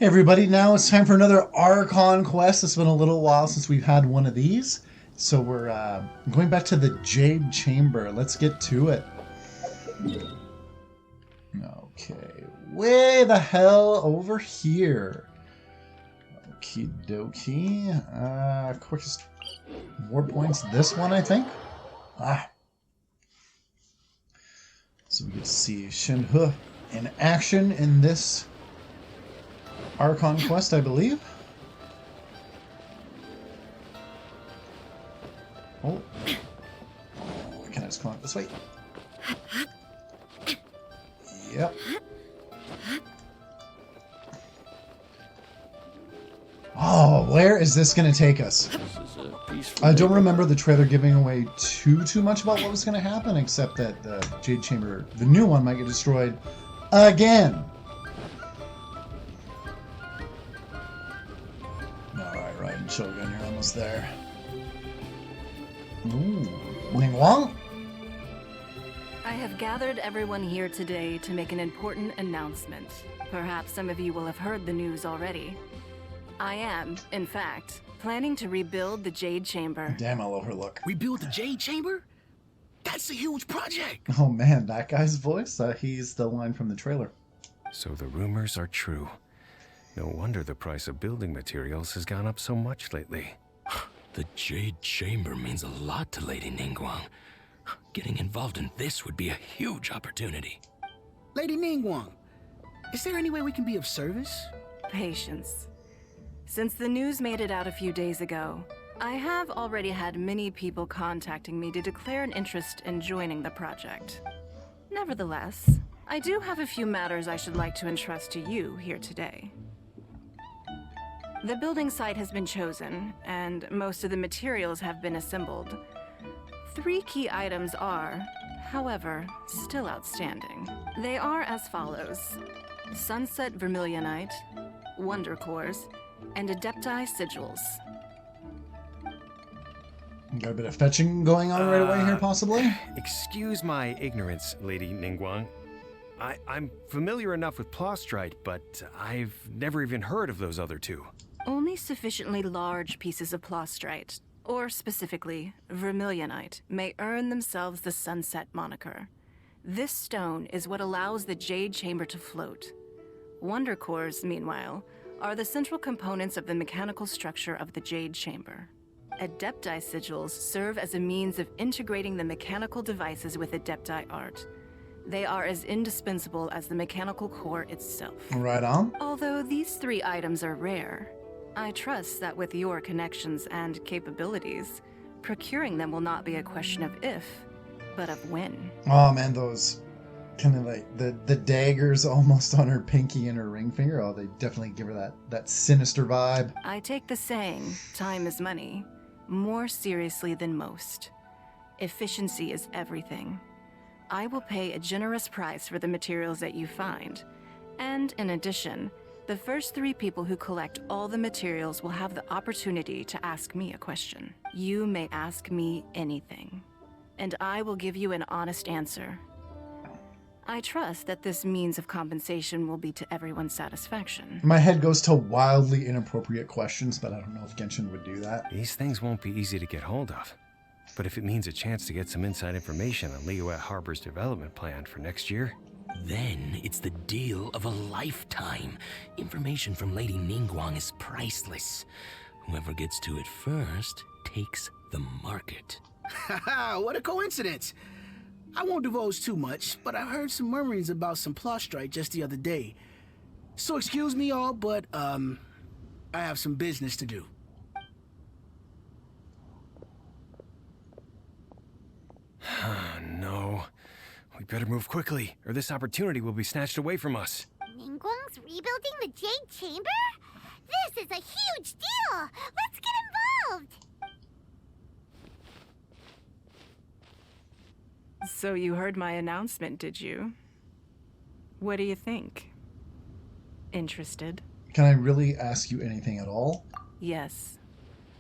Hey everybody, now it's time for another Archon Quest. It's been a little while since we've had one of these. So we're going back to the Jade Chamber. Let's get to it. Okay, way the hell over here. Okie dokie. Quickest war points, this one I think. So we get to see Shenhe in action in this Archon Quest, I believe. Oh. Can I just come out this way? Yep. Oh, where is this going to take us? I don't remember the trailer giving away too much about what was going to happen, except that the Jade Chamber, the new one, might get destroyed again. Alright, Shogun, you're almost there. Ooh, Ningguang? I have gathered everyone here today to make an important announcement. Perhaps some of you will have heard the news already. I am, in fact, planning to rebuild the Jade Chamber. Damn, I love her look. Rebuild the Jade Chamber? That's a huge project! Oh man, that guy's voice? He's the line from the trailer. So the rumors are true. No wonder the price of building materials has gone up so much lately. The Jade Chamber means a lot to Lady Ningguang. Getting involved in this would be a huge opportunity. Lady Ningguang, is there any way we can be of service? Patience. Since the news made it out a few days ago, I have already had many people contacting me to declare an interest in joining the project. Nevertheless, I do have a few matters I should like to entrust to you here today. The building site has been chosen, and most of the materials have been assembled. 3 key items are, however, still outstanding. They are as follows: Sunset Vermilionite, Wonder Cores, and Adepti Sigils. Got a bit of fetching going on right away here, possibly? Excuse my ignorance, Lady Ningguang. I'm familiar enough with Plostrite, but I've never even heard of those other two. Only sufficiently large pieces of Plostrite, or specifically Vermilionite, may earn themselves the Sunset moniker. This stone is what allows the Jade Chamber to float. Wonder Cores, meanwhile, are the central components of the mechanical structure of the Jade Chamber. Adepti Sigils serve as a means of integrating the mechanical devices with Adepti art. They are as indispensable as the mechanical core itself. Right on. Although these 3 items are rare, I trust that with your connections and capabilities, procuring them will not be a question of if, but of when. Oh man, those kind of like the daggers almost on her pinky and her ring finger. Oh, they definitely give her that sinister vibe. I take the saying, time is money, more seriously than most. Efficiency is everything. I will pay a generous price for the materials that you find. And in addition, the first 3 people who collect all the materials will have the opportunity to ask me a question. You may ask me anything, and I will give you an honest answer. I trust that this means of compensation will be to everyone's satisfaction. My head goes to wildly inappropriate questions, but I don't know if Genshin would do that. These things won't be easy to get hold of. But if it means a chance to get some inside information on Liyue Harbor's development plan for next year... Then it's the deal of a lifetime. Information from Lady Ningguang is priceless. Whoever gets to it first takes the market. Haha, what a coincidence! I won't divulge too much, but I heard some murmurings about some Plostrite just the other day. So excuse me all, but, I have some business to do. No. We better move quickly, or this opportunity will be snatched away from us. Ningguang's rebuilding the Jade Chamber? This is a huge deal! Let's get involved! So you heard my announcement, did you? What do you think? Interested? Can I really ask you anything at all? Yes.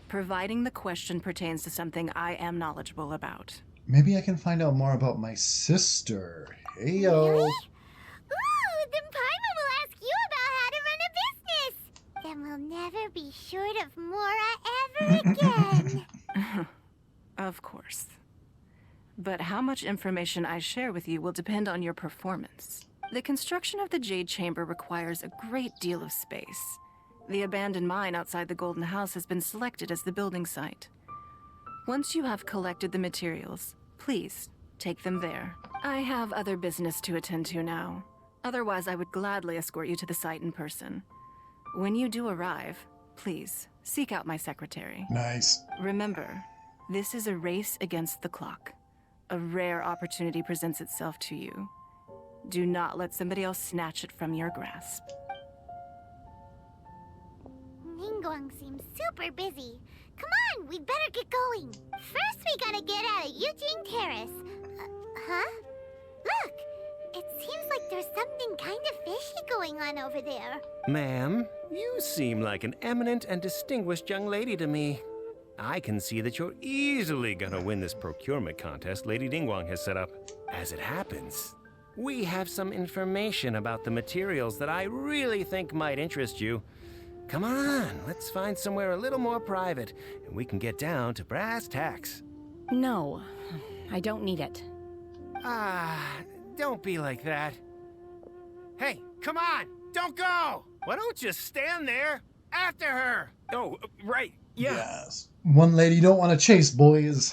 Providing the question pertains to something I am knowledgeable about. Maybe I can find out more about my sister. Heyo. Really? Ooh, then Paimon will ask you about how to run a business! never be short of Mora ever again. Of course. But how much information I share with you will depend on your performance. The construction of the Jade Chamber requires a great deal of space. The abandoned mine outside the Golden House has been selected as the building site. Once you have collected the materials, please take them there. I have other business to attend to now. Otherwise, I would gladly escort you to the site in person. When you do arrive, please seek out my secretary. Nice. Remember, this is a race against the clock. A rare opportunity presents itself to you. Do not let somebody else snatch it from your grasp. Ningguang seems super busy. Come on, we'd better get going. First, we gotta get out of Yujing Terrace. Huh? Look! It seems like there's something kind of fishy going on over there. Ma'am, you seem like an eminent and distinguished young lady to me. I can see that you're easily gonna win this procurement contest Lady Ningguang has set up. As it happens, we have some information about the materials that I really think might interest you. Come on, let's find somewhere a little more private, and we can get down to brass tacks. No, I don't need it. Don't be like that. Hey, come on, don't go! Why don't you stand there? After her! Oh, right, yeah. Yes. One lady you don't want to chase, boys.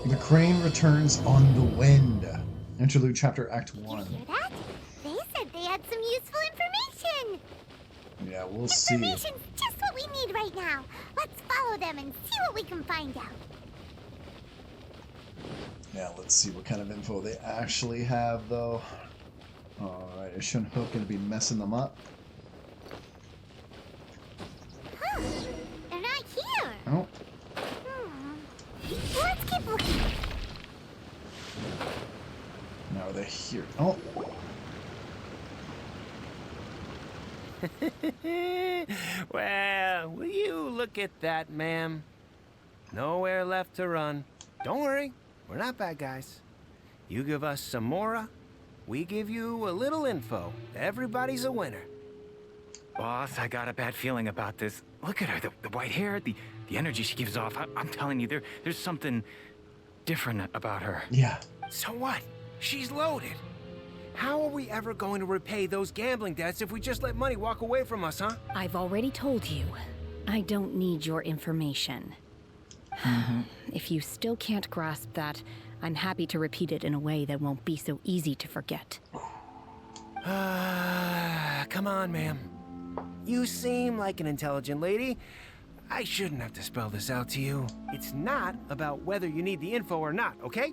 The crane returns on the wind. Interlude chapter Act 1. Hear that? They said they had some useful information. Yeah, we'll see. Information's just what we need right now. Let's follow them and see what we can find out. Yeah, let's see what kind of info they actually have, though. Alright, is Shenhe going to be messing them up? Huh. They're not here. Oh, Let's keep looking. now they're here. Oh, Well, will you look at that, ma'am? Nowhere left to run. Don't worry, we're not bad guys. You give us some Mora, we give you a little info. Everybody's a winner. Boss, I got a bad feeling about this. Look at her, the white hair, the energy she gives off. I'm telling you, there's something different about her. yeah. So what? She's loaded. How are we ever going to repay those gambling debts if we just let money walk away from us, huh? I've already told you, I don't need your information. If you still can't grasp that, I'm happy to repeat it in a way that won't be so easy to forget. Come on, ma'am. You seem like an intelligent lady. I shouldn't have to spell this out to you. It's not about whether you need the info or not, okay?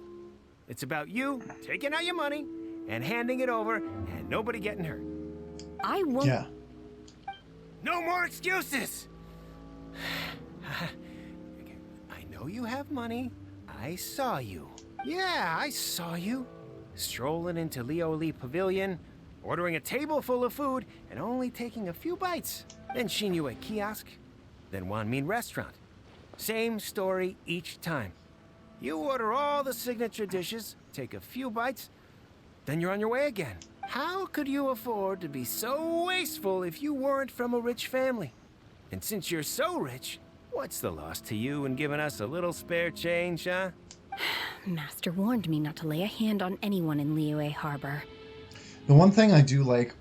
It's about you taking out your money and handing it over and nobody getting hurt. I won't. Yeah. No more excuses! I know you have money. I saw you. Yeah, I saw you. Strolling into Liyue Pavilion, ordering a table full of food, and only taking a few bites. Then Shenhe Kiosk, then Wanmin Restaurant. Same story each time. You order all the signature dishes, take a few bites, then you're on your way again. How could you afford to be so wasteful if you weren't from a rich family? And since you're so rich, what's the loss to you in giving us a little spare change, huh? Master warned me not to lay a hand on anyone in Liyue Harbor. The one thing I do like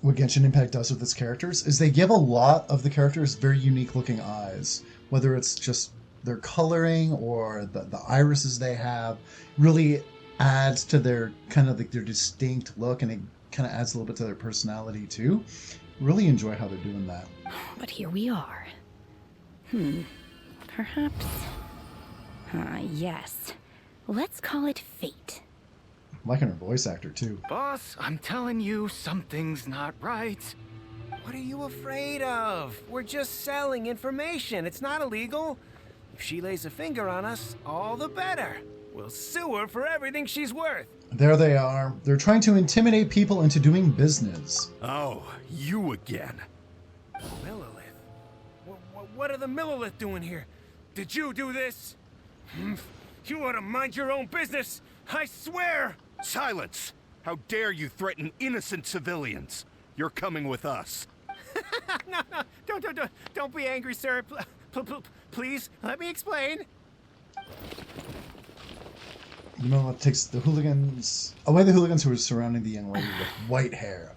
what Genshin Impact does with its characters is they give a lot of the characters very unique looking eyes. Whether it's just their coloring or the irises they have, really adds to their kind of like their distinct look, and it kind of adds a little bit to their personality too. Really enjoy how they're doing that. But here we are. Perhaps... yes. Let's call it fate. I'm liking her voice actor too. Boss, I'm telling you, something's not right. What are you afraid of? We're just selling information. It's not illegal. If she lays a finger on us, all the better. We'll sue her for everything she's worth. There they are. They're trying to intimidate people into doing business. Oh, you again. Millilith? What are the Millilith doing here? Did you do this? You ought to mind your own business! I swear! Silence! How dare you threaten innocent civilians? You're coming with us. No, don't be angry, sir. Please, let me explain. You know what takes the hooligans away? The hooligans who were surrounding the young lady with white hair.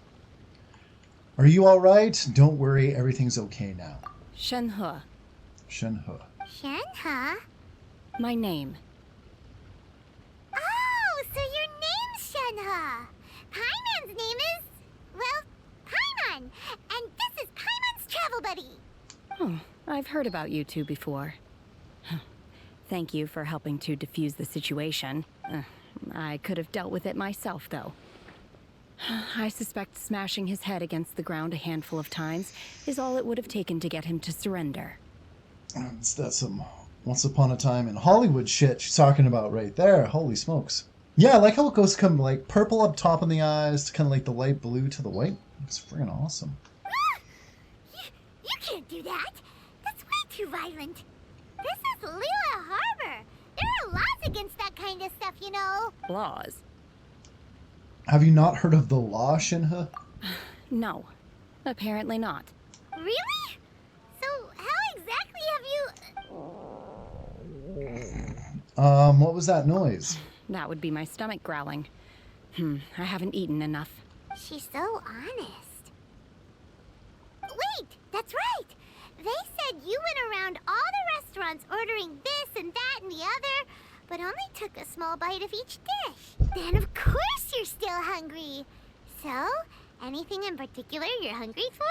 Are you all right? Don't worry, everything's okay now. Shenhe. Shenhe. Shenhe? My name. Oh, so your name's Shenhe. Paimon's name is, well, Paimon. And this is Paimon's travel buddy. Oh, I've heard about you two before. Thank you for helping to defuse the situation. I could have dealt with it myself, though. I suspect smashing his head against the ground a handful of times is all it would have taken to get him to surrender. That's some Once Upon a Time in Hollywood shit she's talking about right there. Holy smokes. Yeah, I like how it goes from like purple up top in the eyes to kind of like the light blue to the white. It's freaking awesome. You can't do that. That's way too violent. This is Liyue Harbor. There are laws against that kind of stuff, you know. Laws? Have you not heard of the law, Shenhe? No, apparently not. Really? So how exactly have you... What was that noise? That would be my stomach growling. I haven't eaten enough. She's so honest. Wait, that's right. They said you went around all the restaurants ordering this and that and the other, but only took a small bite of each dish. Then of course you're still hungry. So, anything in particular you're hungry for?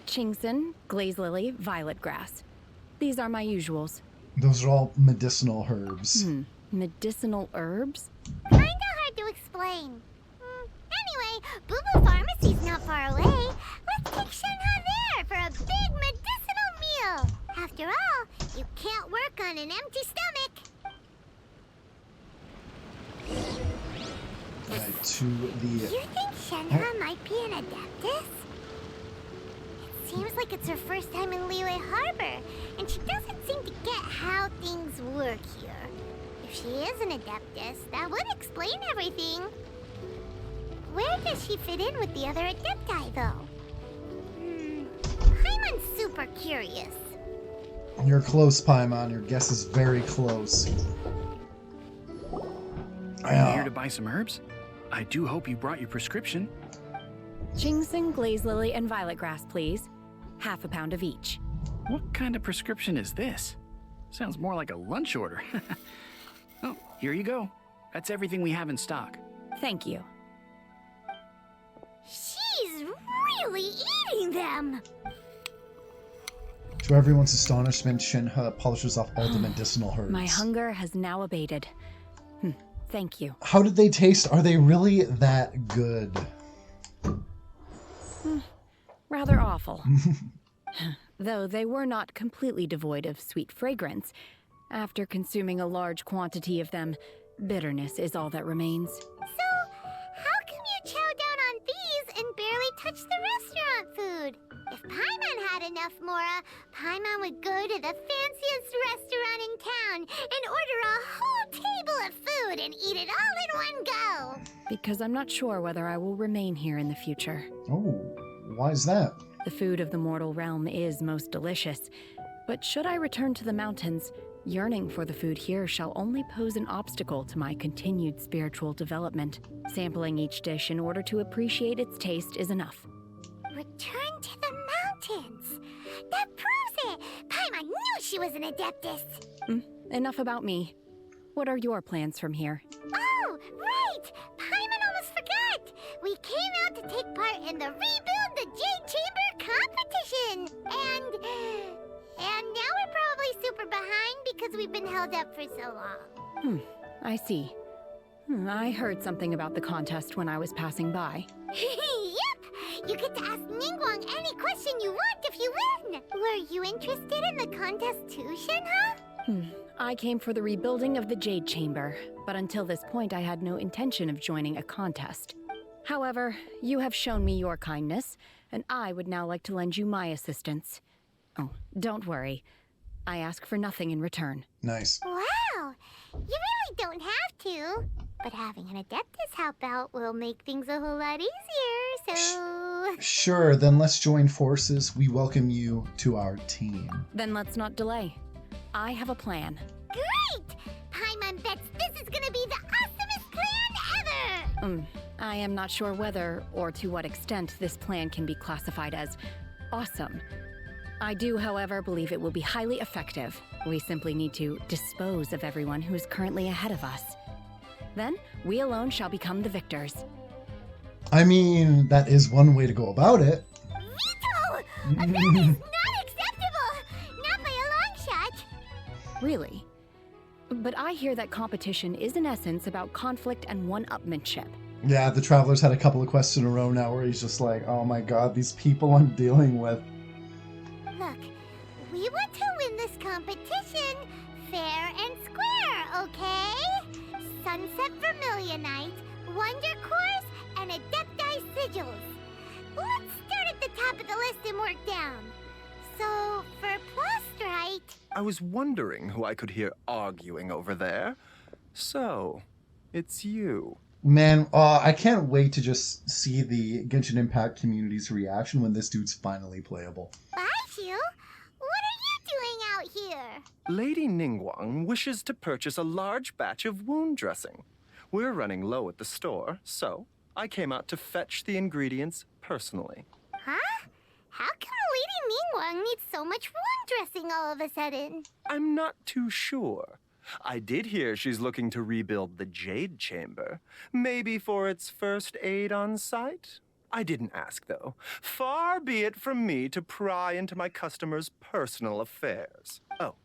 Chingson, glaze lily, violet grass. These are my usuals. Those are all medicinal herbs. Medicinal herbs? Kinda hard to explain. Anyway, Boo Boo Pharmacy's not far away. Let's take Shenhe there for a big medicinal meal. After all, you can't work on an empty stomach. Right, to the... You think Shenhe might be an Adeptus? It seems like it's her first time in Liyue Harbor, and she doesn't seem to get how things work here. If she is an Adeptus, that would explain everything. Where does she fit in with the other Adepti, though? Paimon's super curious. You're close, Paimon. Your guess is very close. Are you here to buy some herbs? I do hope you brought your prescription. Chingson, glaze lily, and violet grass, please. Half a pound of each. What kind of prescription is this? Sounds more like a lunch order. Oh, here you go. That's everything we have in stock. Thank you. She's really eating them. To everyone's astonishment, Shenhe polishes off all the medicinal herbs. My hunger has now abated. Thank you. How did they taste? Are they really that good? Rather awful. Though they were not completely devoid of sweet fragrance. After consuming a large quantity of them, bitterness is all that remains. So, how come you chow down on these and barely touch the restaurant food? If Paimon had enough Mora, Paimon would go to the fanciest restaurant in town and order a whole table of food and eat it all in one go. Because I'm not sure whether I will remain here in the future. Oh, why is that? The food of the mortal realm is most delicious, but should I return to the mountains, yearning for the food here shall only pose an obstacle to my continued spiritual development. Sampling each dish in order to appreciate its taste is enough. Return to the mountains. That proves it. Paimon knew she was an Adeptus. Enough about me. What are your plans from here? Oh, right. Paimon almost forgot. We came out to take part in the Rebuild the Jade Chamber competition. And now we're probably super behind because we've been held up for so long. I see. I heard something about the contest when I was passing by. Yep! You get to ask Ningguang any question you want if you win! Were you interested in the contest too, Shenhe? I came for the rebuilding of the Jade Chamber, but until this point I had no intention of joining a contest. However, you have shown me your kindness, and I would now like to lend you my assistance. Oh, don't worry. I ask for nothing in return. Nice. Wow! You really don't have to. But having an Adeptus help out will make things a whole lot easier, so... Sure, then let's join forces. We welcome you to our team. Then let's not delay. I have a plan. Great! Paimon bets this is gonna be the awesomest plan ever! I am not sure whether or to what extent this plan can be classified as awesome. I do, however, believe it will be highly effective. We simply need to dispose of everyone who is currently ahead of us. Then, we alone shall become the victors. I mean, that is one way to go about it. Veto! That is not acceptable! Not by a long shot! Really? But I hear that competition is in essence about conflict and one-upmanship. Yeah, the Traveler's had a couple of quests in a row now where he's just like, oh my god, these people I'm dealing with. Look, we want to win this competition fair and square, okay? Sunset Vermilionite, Wonder Cores, and Adepti Sigils. Let's start at the top of the list and work down. So, for Plostrite... I was wondering who I could hear arguing over there. So, it's you. Man, I can't wait to just see the Genshin Impact community's reaction when this dude's finally playable. Baishu, what are you doing out here? Lady Ningguang wishes to purchase a large batch of wound dressing. We're running low at the store, so I came out to fetch the ingredients personally. Huh? How come Lady Ningguang needs so much wound dressing all of a sudden? I'm not too sure. I did hear she's looking to rebuild the Jade Chamber. Maybe for its first aid on site? I didn't ask, though. Far be it from me to pry into my customers' personal affairs. Oh,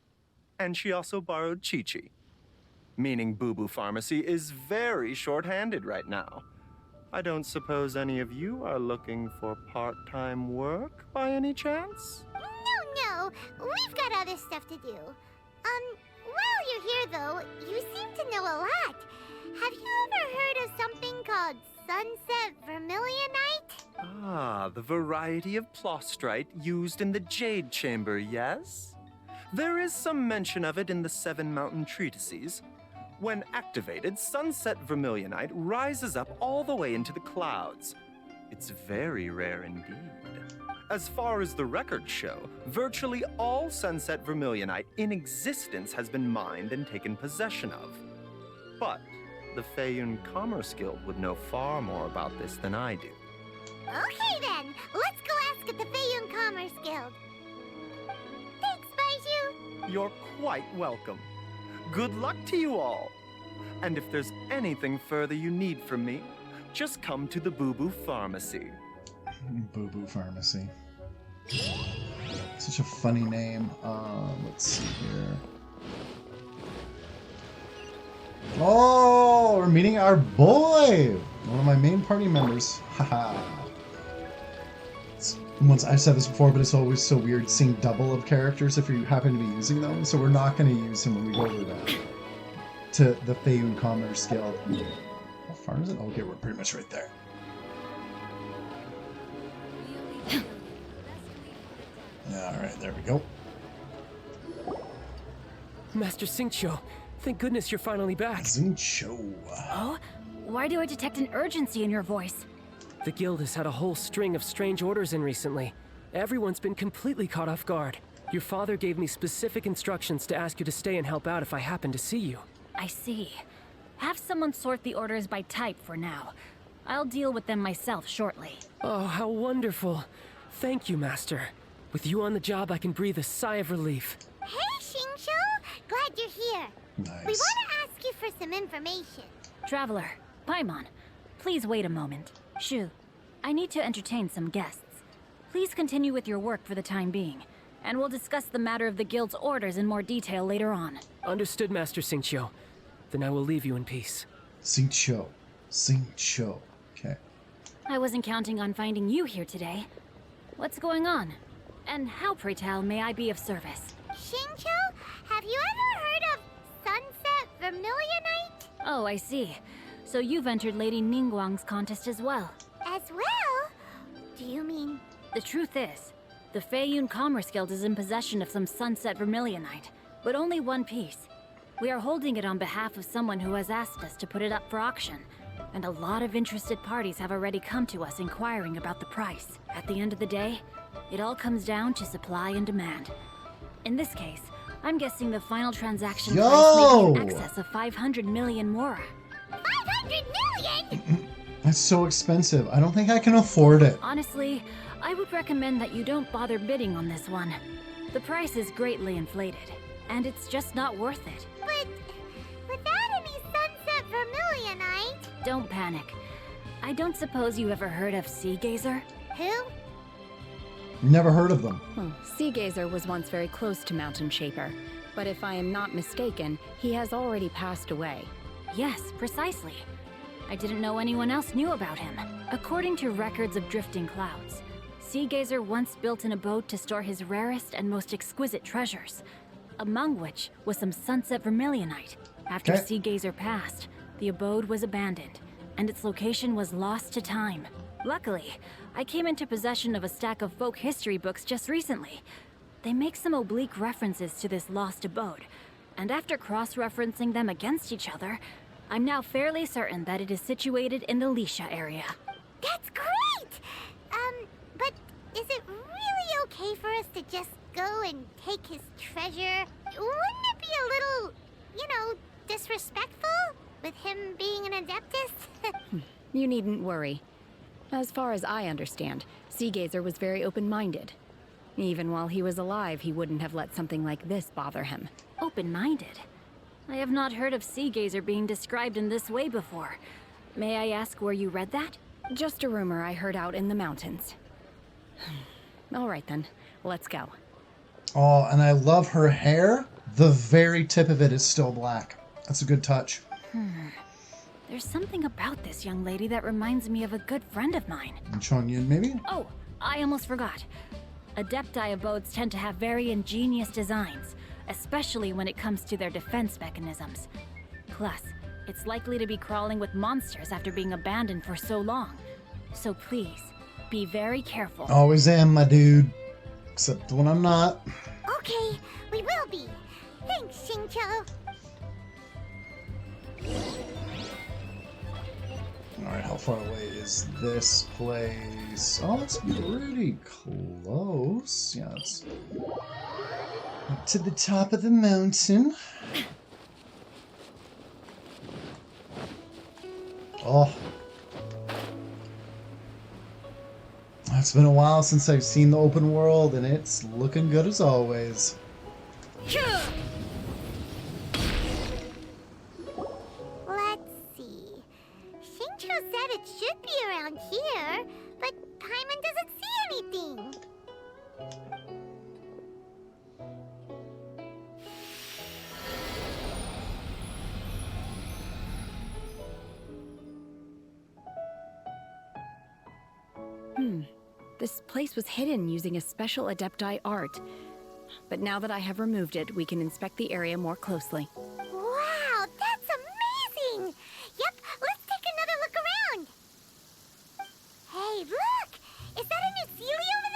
and she also borrowed Chi-Chi. Meaning Boo Boo Pharmacy is very short-handed right now. I don't suppose any of you are looking for part-time work by any chance? No, we've got other stuff to do. While you're here, though, you seem to know a lot. Have you ever heard of something called Sunset Vermilionite? Ah, the variety of Plostrite used in the Jade Chamber, yes? There is some mention of it in the Seven Mountain Treatises. When activated, Sunset Vermilionite rises up all the way into the clouds. It's very rare indeed. As far as the records show, virtually all Sunset Vermilionite in existence has been mined and taken possession of. But the Feiyun Commerce Guild would know far more about this than I do. Okay then, let's go ask at the Feiyun Commerce Guild. Thanks, Baishu. You're quite welcome. Good luck to you all. And if there's anything further you need from me, just come to the Boo Boo Pharmacy. Boo Boo Pharmacy. Such a funny name. Let's see here. Oh, we're meeting our boy! One of my main party members. Haha. Once I've said this before, but it's always so weird seeing double of characters if you happen to be using them. So we're not going to use him when we go to the Feiyun Commerce Guild. How far is it? Okay, we're pretty much right there. Alright, there we go. Master Xingqiu, thank goodness you're finally back. Xingqiu. Oh? Why do I detect an urgency in your voice? The guild has had a whole string of strange orders in recently. Everyone's been completely caught off guard. Your father gave me specific instructions to ask you to stay and help out if I happen to see you. I see. Have someone sort the orders by type for now. I'll deal with them myself shortly. Oh, how wonderful. Thank you, Master. With you on the job, I can breathe a sigh of relief. Hey, Xingqiu! Glad you're here. Nice. We want to ask you for some information. Traveler, Paimon, please wait a moment. Shu, I need to entertain some guests. Please continue with your work for the time being, and we'll discuss the matter of the guild's orders in more detail later on. Understood, Master Xingqiu. Then I will leave you in peace. Xingqiu. Xingqiu. Okay. I wasn't counting on finding you here today. What's going on? And how, pray tell, may I be of service? Xingqiu, have you ever heard of Sunset Vermilionite? Oh, I see. So you've entered Lady Ningguang's contest as well. As well? Do you mean... The truth is, the Feiyun Commerce Guild is in possession of some Sunset Vermilionite, but only one piece. We are holding it on behalf of someone who has asked us to put it up for auction. And a lot of interested parties have already come to us inquiring about the price. At the end of the day, it all comes down to supply and demand. In this case, I'm guessing the final transaction price may be in excess of 500 million more. 500 million? That's so expensive. I don't think I can afford it. Honestly, I would recommend that you don't bother bidding on this one. The price is greatly inflated, and it's just not worth it. But without any sunset vermilionite... Don't panic. I don't suppose you ever heard of Sea Gazer? Who? Never heard of them. Sea Gazer was once very close to Mountain Shaper, but if I am not mistaken, he has already passed away. Yes, precisely. I didn't know anyone else knew about him. According to records of drifting clouds, Sea Gazer once built an abode to store his rarest and most exquisite treasures, among which was some sunset vermilionite. After Sea Gazer passed, the abode was abandoned, and its location was lost to time. Luckily, I came into possession of a stack of folk history books just recently. They make some oblique references to this lost abode, and after cross-referencing them against each other, I'm now fairly certain that it is situated in the Liyue area. That's great! But is it really okay for us to just go and take his treasure? Wouldn't it be a little, disrespectful? With him being an Adeptus? You needn't worry. As far as I understand, Sea Gazer was very open-minded. Even while he was alive, he wouldn't have let something like this bother him. Open-minded? I have not heard of Sea Gazer being described in this way before. May I ask where you read that? Just a rumor I heard out in the mountains. All right then, let's go. Oh, and I love her hair. The very tip of it is still black. That's a good touch. There's something about this young lady that reminds me of a good friend of mine. Archon Yun, maybe? Oh, I almost forgot. Adepti abodes tend to have very ingenious designs, especially when it comes to their defense mechanisms. Plus, it's likely to be crawling with monsters after being abandoned for so long. So please, be very careful. Always am, my dude. Except when I'm not. Okay, we will be. Thanks, Xingqiu. Alright, how far away is this place? Oh, it's pretty close. Yeah, it's up to the top of the mountain. Oh. It's been a while since I've seen the open world, and it's looking good as always. Said it should be around here, but Paimon doesn't see anything. This place was hidden using a special Adepti art. But now that I have removed it, we can inspect the area more closely. Wow, that's amazing! Yep, let's take another look around. Hey, look! Is that a new Sealy over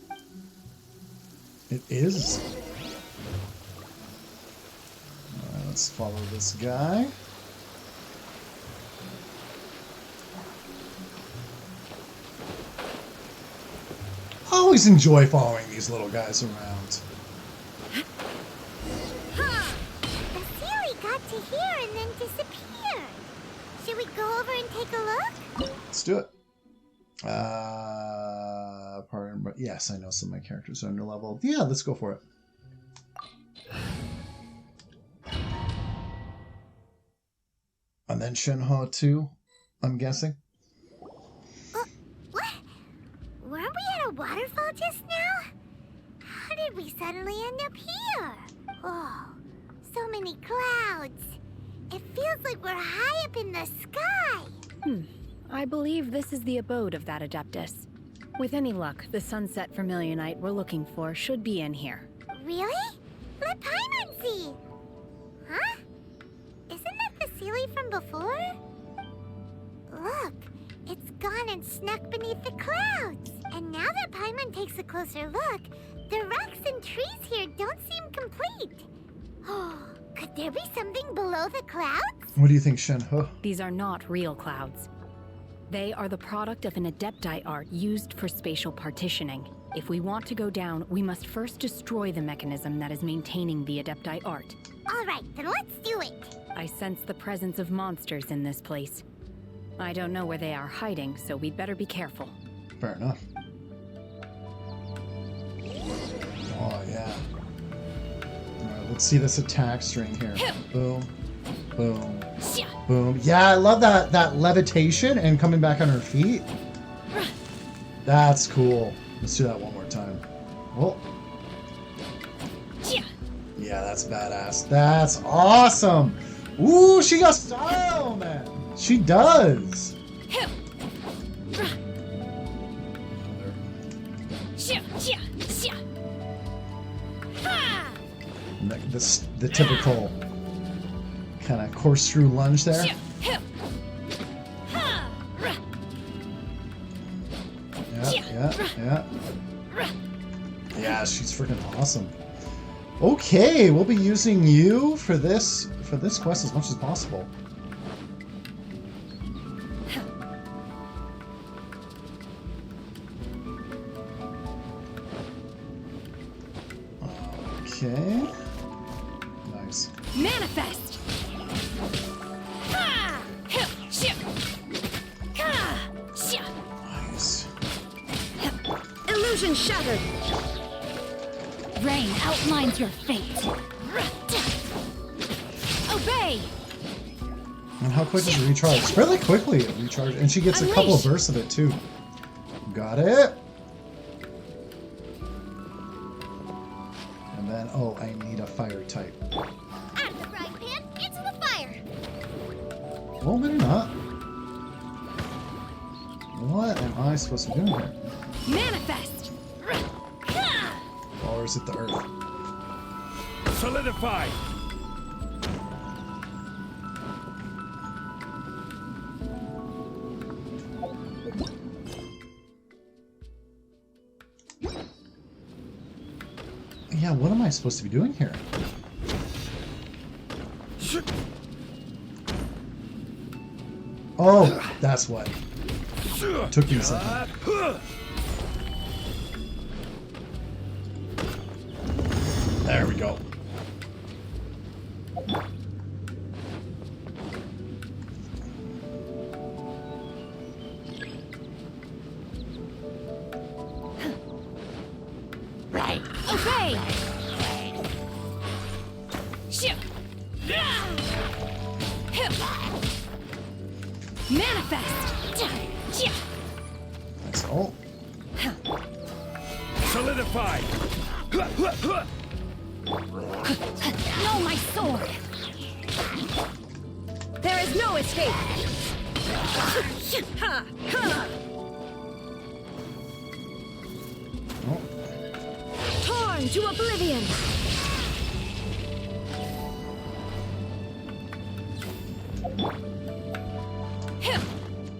there? It is. Alright, let's follow this guy. I always enjoy following these little guys around. The Sealy got to here and then disappeared. Should we go over and take a look? Let's do it. Yes, I know some of my characters are under level. Yeah, let's go for it. And then Shenhe too, I'm guessing. What? Weren't we at a waterfall just now? How did we suddenly end up here? Oh, so many clouds. It feels like we're high up in the sky. I believe this is the abode of that Adeptus. With any luck, the sunset vermilionite we're looking for should be in here. Really? Let Paimon see. Huh? Isn't that the Sealy from before? Look, it's gone and snuck beneath the clouds. And now that Paimon takes a closer look, the rocks and trees here don't seem complete. Oh, Could there be something below the clouds? What do you think, Shenhe? These are not real clouds. They are the product of an adepti art used for spatial partitioning. If we want to go down, we must first destroy the mechanism that is maintaining the adepti art. All right, then let's do it. I sense the presence of monsters in this place. I don't know where they are hiding, so we'd better be careful. Fair enough. Oh, yeah. Alright, let's see this attack string here. Boom. Boom. Boom. Yeah, I love that levitation and coming back on her feet. That's cool. Let's do that one more time. Oh. Yeah, that's badass. That's awesome. Ooh, she got style, man. She does. The typical kind of corkscrew lunge there. Yeah. Yeah, she's freaking awesome. Okay, we'll be using you for this quest as much as possible. Okay. Nice. Manifest! Nice. Illusion shattered! Rain outlines your fate. Obey! And how quick does it recharge? It's fairly quickly it recharges, and she gets a couple of bursts of it too. Got it. And then, oh, I need a fire type. Out of the frying pan, into the fire. Well, maybe not. What am I supposed to be doing here? Manifest! Or is it the earth? Solidify! Yeah, what am I supposed to be doing here? Oh, that's what. Took me a second. There we go. Right. Obey! Manifest! Nice. Oh. Solidify! No, my sword! There is no escape! Oh. Torn to oblivion!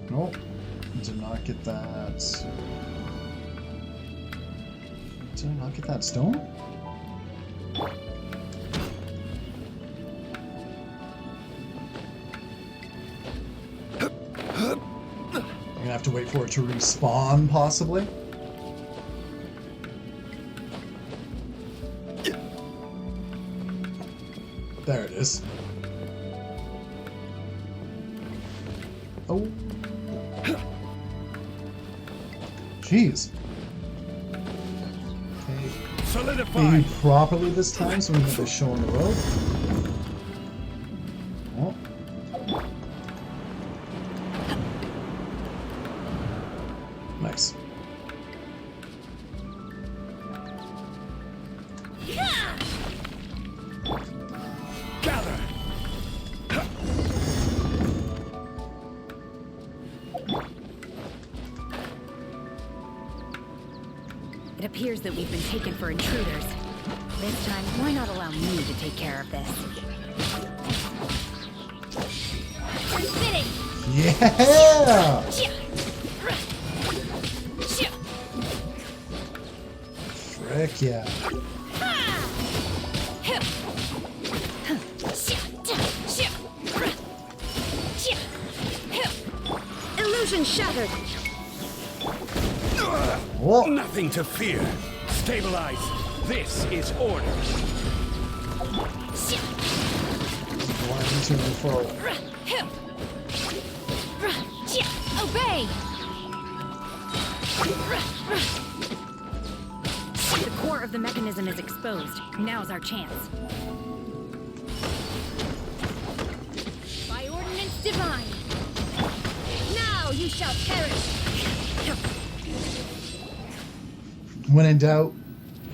Nope. Did not get that. Did I not get that stone? I'm gonna have to wait for it to respawn, possibly. There it is. Oh. Jeez. Okay. Solidify. Aim properly this time so we can get this show on the road. Oh. Nice. Gather. It appears that we've been taken for intruders. This time, why not allow me to take care of this? Fitting. Yeah! Frick yeah. Illusion shattered! Whoa. Nothing to fear. Stabilize. This is order. Obey! The core of the mechanism is exposed. Now's our chance. By ordinance divine! Now you shall perish! When in doubt,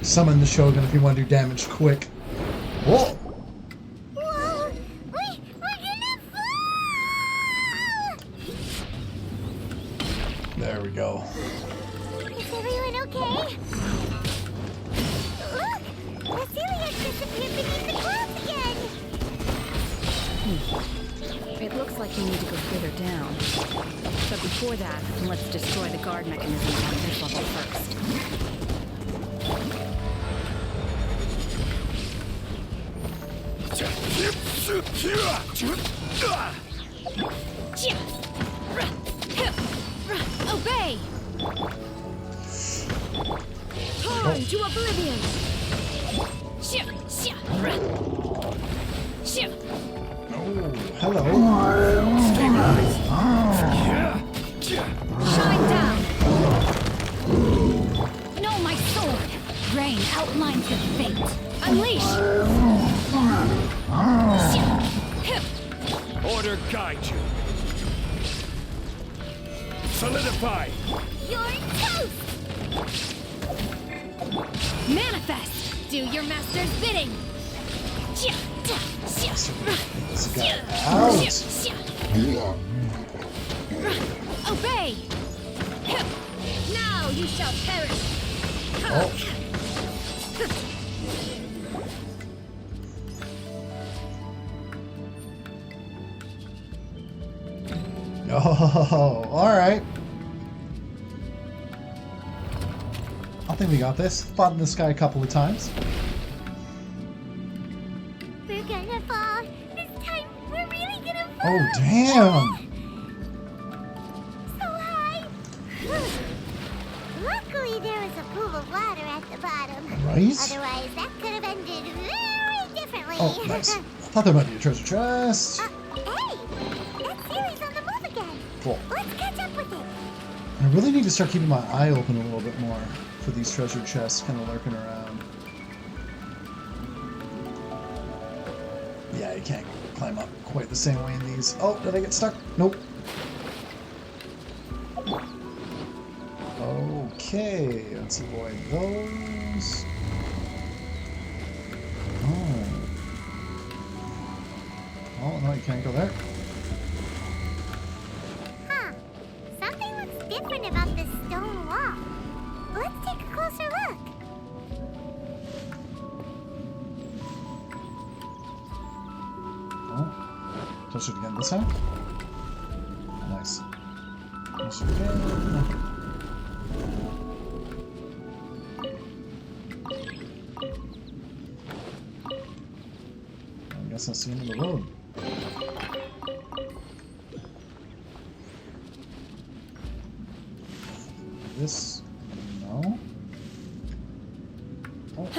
summon the Shogun if you want to do damage quick. Whoa! Whoa! We're gonna fall! There we go. Is everyone okay? Look! Basilia disappeared beneath the clouds again! It looks like we need to go further down. But before that, let's destroy the guard mechanism on this level first. Obey! Torn to oblivion! Oh, hello. Shine down! No, my sword! Rain outlines your fate. Unleash! Order guide you. Solidify. You're toast! Manifest! Do your master's bidding! Obey! Now you shall perish! Oh, alright. I think we got this. Fought in the sky a couple of times. We're gonna fall. This time, we're really gonna fall. Oh, damn! So high. Luckily, there was a pool of water at the bottom. Right? Otherwise, that could have ended very differently. Oh, nice. I thought there might be a treasure chest. Hey! That series on the move again. Cool. Let's catch up with it. I really need to start keeping my eye open a little bit more for these treasure chests kind of lurking around. Yeah, you can't climb up quite the same way in these. Oh, did I get stuck? Nope. Okay, let's avoid those. Oh. Oh, no, you can't go there. Huh. Something looks different about this stone wall. Let's take a closer look. Oh. Touch it again this time. Nice. Touch it again. I guess that's the end of the road. This. No. Oh.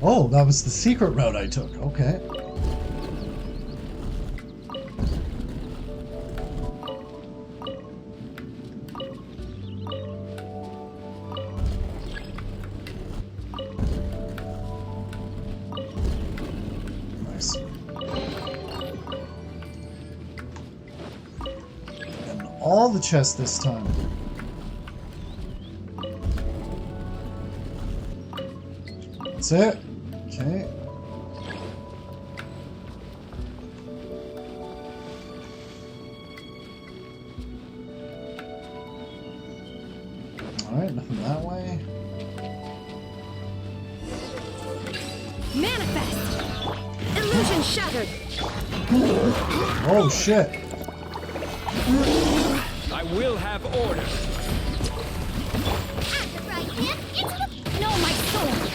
Oh, that was the secret route I took. Okay. Nice. And all the chests this time. That's it. Okay. Alright, nothing that way. Manifest! Illusion shattered! Oh shit! I will have order. At the right hand, into the... No, my sword!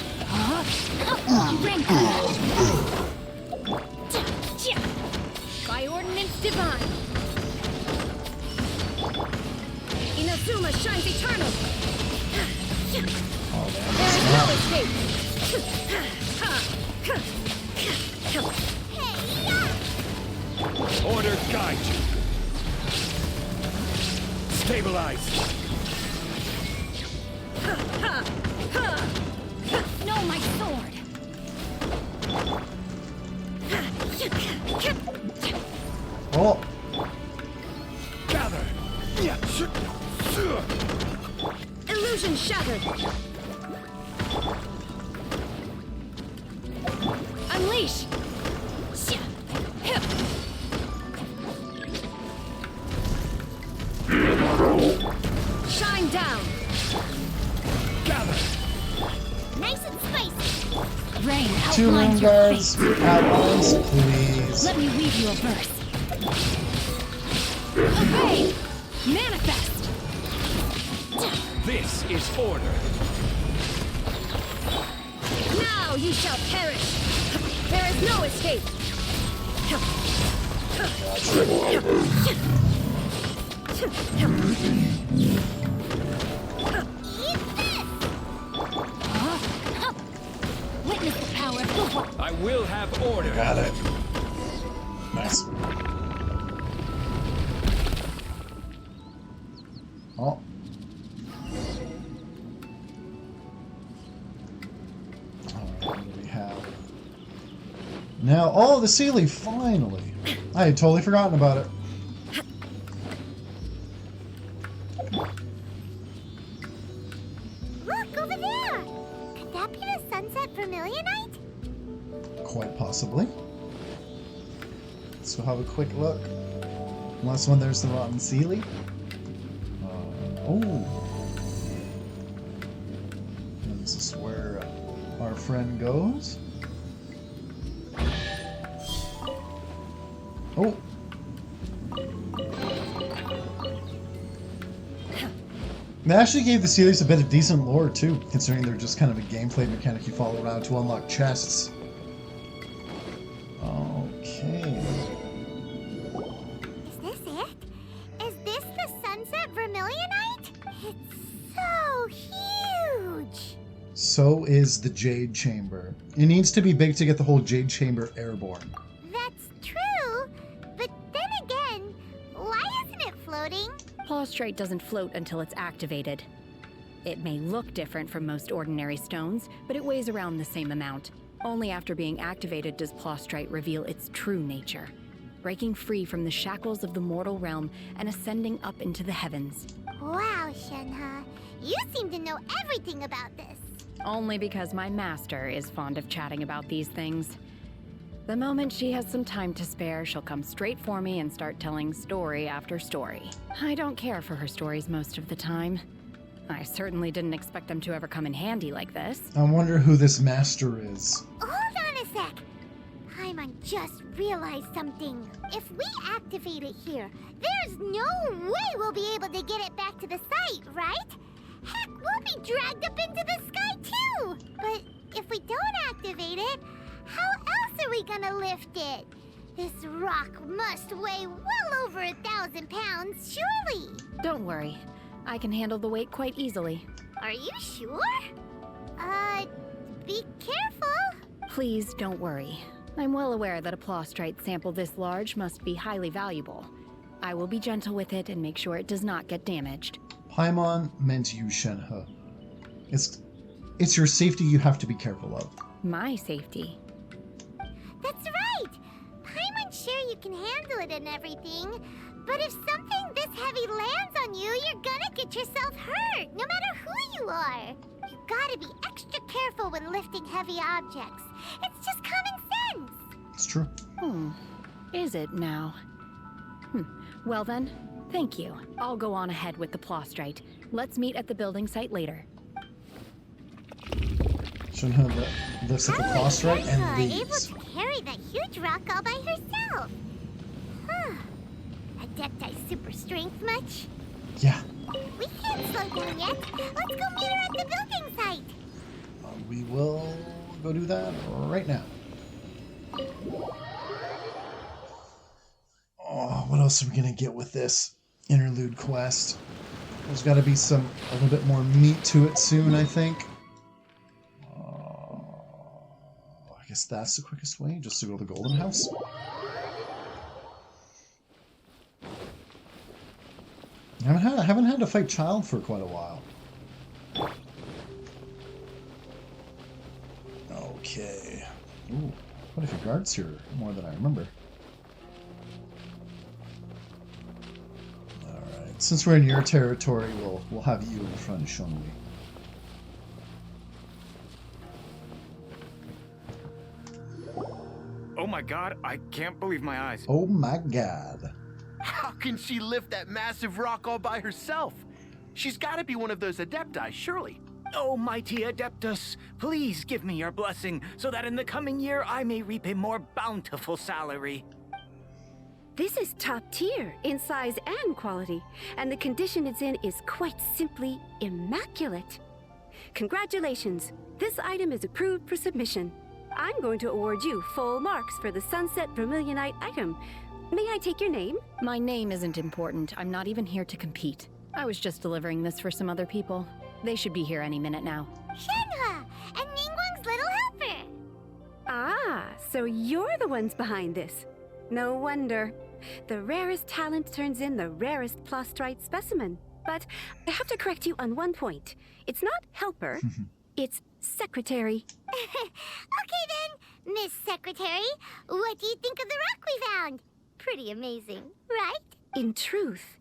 By ordinance divine. Inazuma shines eternal. There is no escape. Order guide you. Stabilize. No, my sword. Oh. Gather. Illusion shattered. Unleash. Shine down. Gather. Nice and spicy. Rain Two room outlines your guards fate. at once, please. Let me weave you a verse. Obey. Manifest. This is order. Now you shall perish. There is no escape. Witness the power. I will have order. Got it. Nice. Oh. Alright, what do we have? Now, oh, the Sealy, finally. I had totally forgotten about it. Look, over there! Could that be the Sunset Vermilionite? Quite possibly. Let's go have a quick look. Unless when there's the Rotten Sealy. Oh. Is this where our friend goes? Oh. They actually gave the Sealies a bit of decent lore too, considering they're just kind of a gameplay mechanic you follow around to unlock chests. Okay. Is this it? Is this the Sunset Vermilionite? It's so huge! So is the Jade Chamber. It needs to be big to get the whole Jade Chamber airborne. That's true, but then again, why isn't it floating? Plaustrite doesn't float until it's activated. It may look different from most ordinary stones, but it weighs around the same amount. Only after being activated does Plaustrite reveal its true nature, breaking free from the shackles of the mortal realm and ascending up into the heavens. Wow, Shenhe, you seem to know everything about this. Only because my master is fond of chatting about these things. The moment she has some time to spare, she'll come straight for me and start telling story after story. I don't care for her stories most of the time. I certainly didn't expect them to ever come in handy like this. I wonder who this master is. Hold on a sec. Paimon just realized something. If we activate it here, there's no way we'll be able to get it back to the site, right? Heck, we'll be dragged up into the sky too! But if we don't activate it, how else are we gonna lift it? This rock must weigh well over 1,000 pounds, surely! Don't worry. I can handle the weight quite easily. Are you sure? Be careful! Please don't worry. I'm well aware that a Plaustrite sample this large must be highly valuable. I will be gentle with it and make sure it does not get damaged. Paimon meant you, Shenhe. It's your safety you have to be careful of. My safety? That's right! Paimon's sure you can handle it and everything, but if something this heavy lands on you, you're gonna get yourself hurt, no matter who you are. You gotta be extra careful when lifting heavy objects. It's just common sense. It's true. Is it now? Well then, thank you. I'll go on ahead with the Plaustrite. Let's meet at the building site later. Shenhe lifts up the Plaustrite and able leaves. to carry that huge rock all by herself. Huh. Adepti super strength much? Yeah. We can't slow down yet. Let's go meet her at the building site. We will go do that right now. Oh, what else are we gonna get with this interlude quest? There's got to be a little bit more meat to it soon, I think. I guess that's the quickest way, just to go to the Golden House. I haven't had to fight Child for quite a while. Okay. Ooh, quite a few guards here, more than I remember. Alright, since we're in your territory, we'll have you in front of Shenhe. Oh my god, I can't believe my eyes. Oh my god. How can she lift that massive rock all by herself? She's got to be one of those Adepti, surely. Oh, mighty Adeptus, please give me your blessing so that in the coming year I may reap a more bountiful salary. This is top tier in size and quality, and the condition it's in is quite simply immaculate. Congratulations, this item is approved for submission. I'm going to award you full marks for the Sunset Vermilionite item. May I take your name? My name isn't important. I'm not even here to compete. I was just delivering this for some other people. They should be here any minute now. Shenhe, and Ningguang's little helper. Ah, so you're the ones behind this. No wonder. The rarest talent turns in the rarest Plostrite specimen. But I have to correct you on one point. It's not helper, it's secretary. Okay then, Miss Secretary, what do you think of the rock we found? Pretty amazing, right? In truth,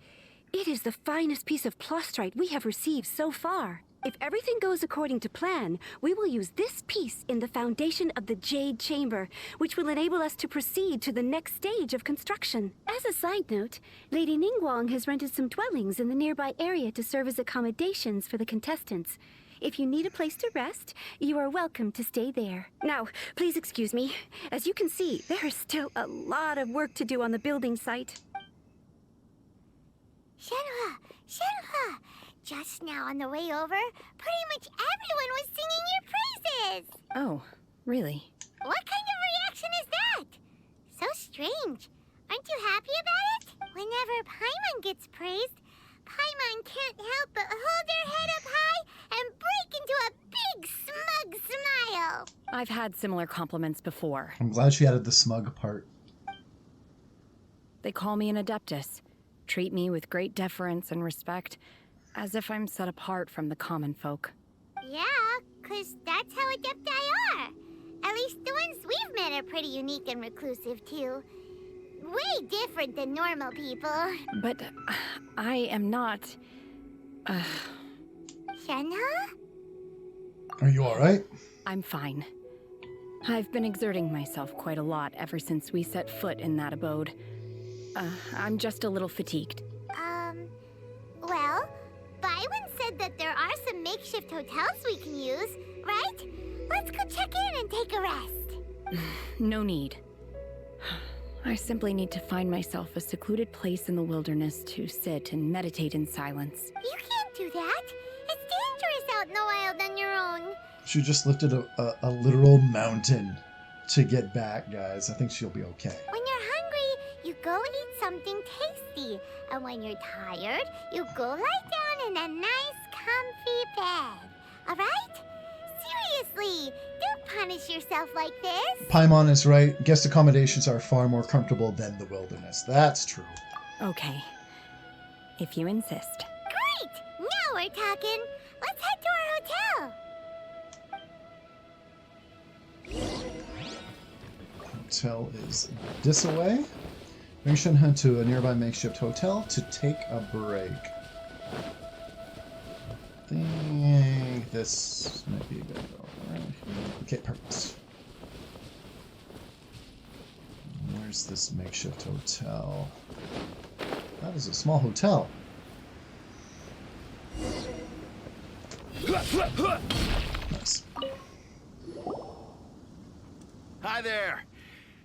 it is the finest piece of Plostrite we have received so far. If everything goes according to plan, we will use this piece in the foundation of the Jade Chamber, which will enable us to proceed to the next stage of construction. As a side note, Lady Ningguang has rented some dwellings in the nearby area to serve as accommodations for the contestants. If you need a place to rest, you are welcome to stay there. Now, please excuse me. As you can see, there is still a lot of work to do on the building site. Shenhe, just now on the way over, pretty much everyone was singing your praises. Oh, really? What kind of reaction is that? So strange. Aren't you happy about it? Whenever Paimon gets praised, Paimon can't help but hold her head up high and break into a big smug smile. I've had similar compliments before. I'm glad she added the smug part. They call me an Adeptus, treat me with great deference and respect, as if I'm set apart from the common folk. Yeah, 'cause that's how Adepti are. At least the ones we've met are pretty unique and reclusive, too. Way different than normal people. But I am not... Shenhe? Are you alright? I'm fine. I've been exerting myself quite a lot ever since we set foot in that abode. I'm just a little fatigued. Well, Byron said that there are some makeshift hotels we can use, right? Let's go check in and take a rest. No need. I simply need to find myself a secluded place in the wilderness to sit and meditate in silence. You can't do that. It's dangerous out in the wild on your own. She just lifted a literal mountain to get back, guys. I think she'll be okay. When you're hungry, you go eat something tasty. And when you're tired, you go lie down in a nice, comfy bed. All right? Seriously, don't punish yourself like this. Paimon is right. Guest accommodations are far more comfortable than the wilderness. That's true. Okay. If you insist. Great! Now we're talking. Let's head to our hotel. Hotel is this away. Bring Shenhe to a nearby makeshift hotel to take a break. I think this might be a good go. Right here. Okay, perfect. Where's this makeshift hotel? That is a small hotel. Nice. Hi there.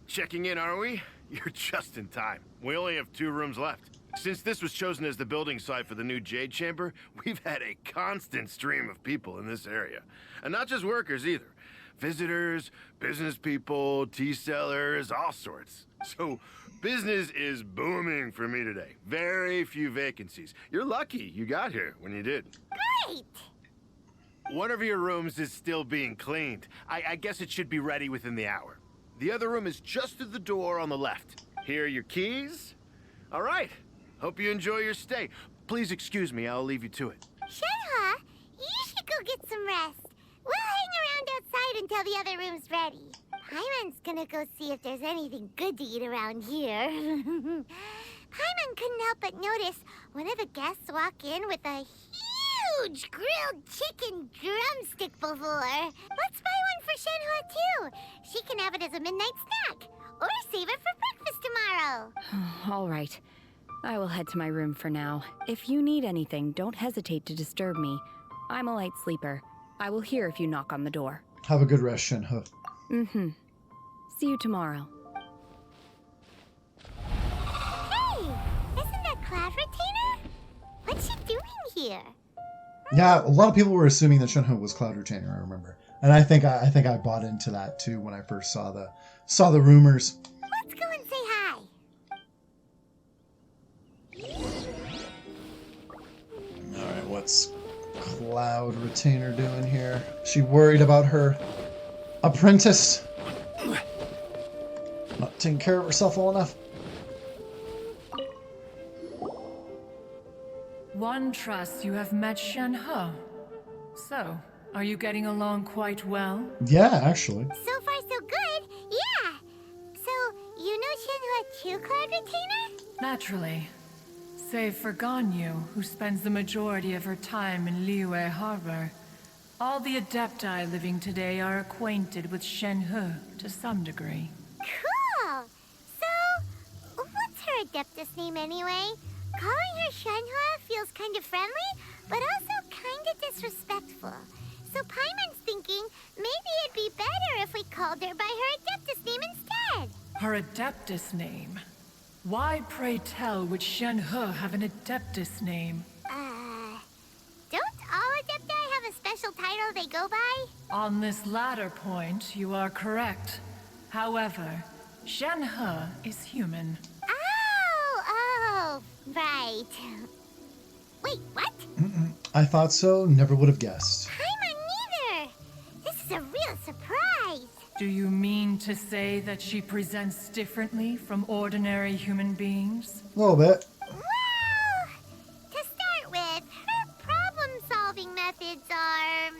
Checking in, are we? You're just in time. We only have 2 rooms left. Since this was chosen as the building site for the new Jade Chamber, we've had a constant stream of people in this area. And not just workers either. Visitors, business people, tea sellers, all sorts. So business is booming for me today. Very few vacancies. You're lucky you got here when you did. Great! One of your rooms is still being cleaned. I guess it should be ready within the hour. The other room is just through the door on the left. Here are your keys. All right. Hope you enjoy your stay. Please excuse me, I'll leave you to it. Shenhe, you should go get some rest. We'll hang around outside until the other room's ready. Paimon's gonna go see if there's anything good to eat around here. Paimon couldn't help but notice one of the guests walk in with a huge grilled chicken drumstick before. Let's buy one for Shenhe too. She can have it as a midnight snack. Or save it for breakfast tomorrow. All right. I will head to my room for now. If you need anything, don't hesitate to disturb me. I'm a light sleeper. I will hear if you knock on the door. Have a good rest, Shenhe. Mm-hmm. See you tomorrow. Hey! Isn't that Cloud Retainer? What's she doing here? Yeah, a lot of people were assuming that Shenhe was Cloud Retainer, I remember. And I think I bought into that too when I first saw the rumors. Let's go and say hi. Alright, what's Cloud Retainer doing here? She worried about her apprentice not taking care of herself well enough. One trusts you have met Shenhe. So, are you getting along quite well? Yeah, actually. So far, so good. Yeah. So, you know Shenhe too, Cloud Retainer? Naturally. Save for Ganyu, who spends the majority of her time in Liyue Harbor. All the Adepti living today are acquainted with Shenhe to some degree. Cool. So, what's her Adeptus name anyway? Calling her Shenhe feels kind of friendly, but also kind of disrespectful. So Paimon's thinking maybe it'd be better if we called her by her Adeptus name instead. Her Adeptus name? Why, pray tell, would Shenhe have an Adeptus name? Don't all Adepti have a special title they go by? On this latter point, you are correct. However, Shenhe is human. Oh, right. Wait, what? I thought so, never would have guessed. Paimon neither. This is a real surprise. Do you mean to say that she presents differently from ordinary human beings? A little bit. Well, to start with, her problem-solving methods are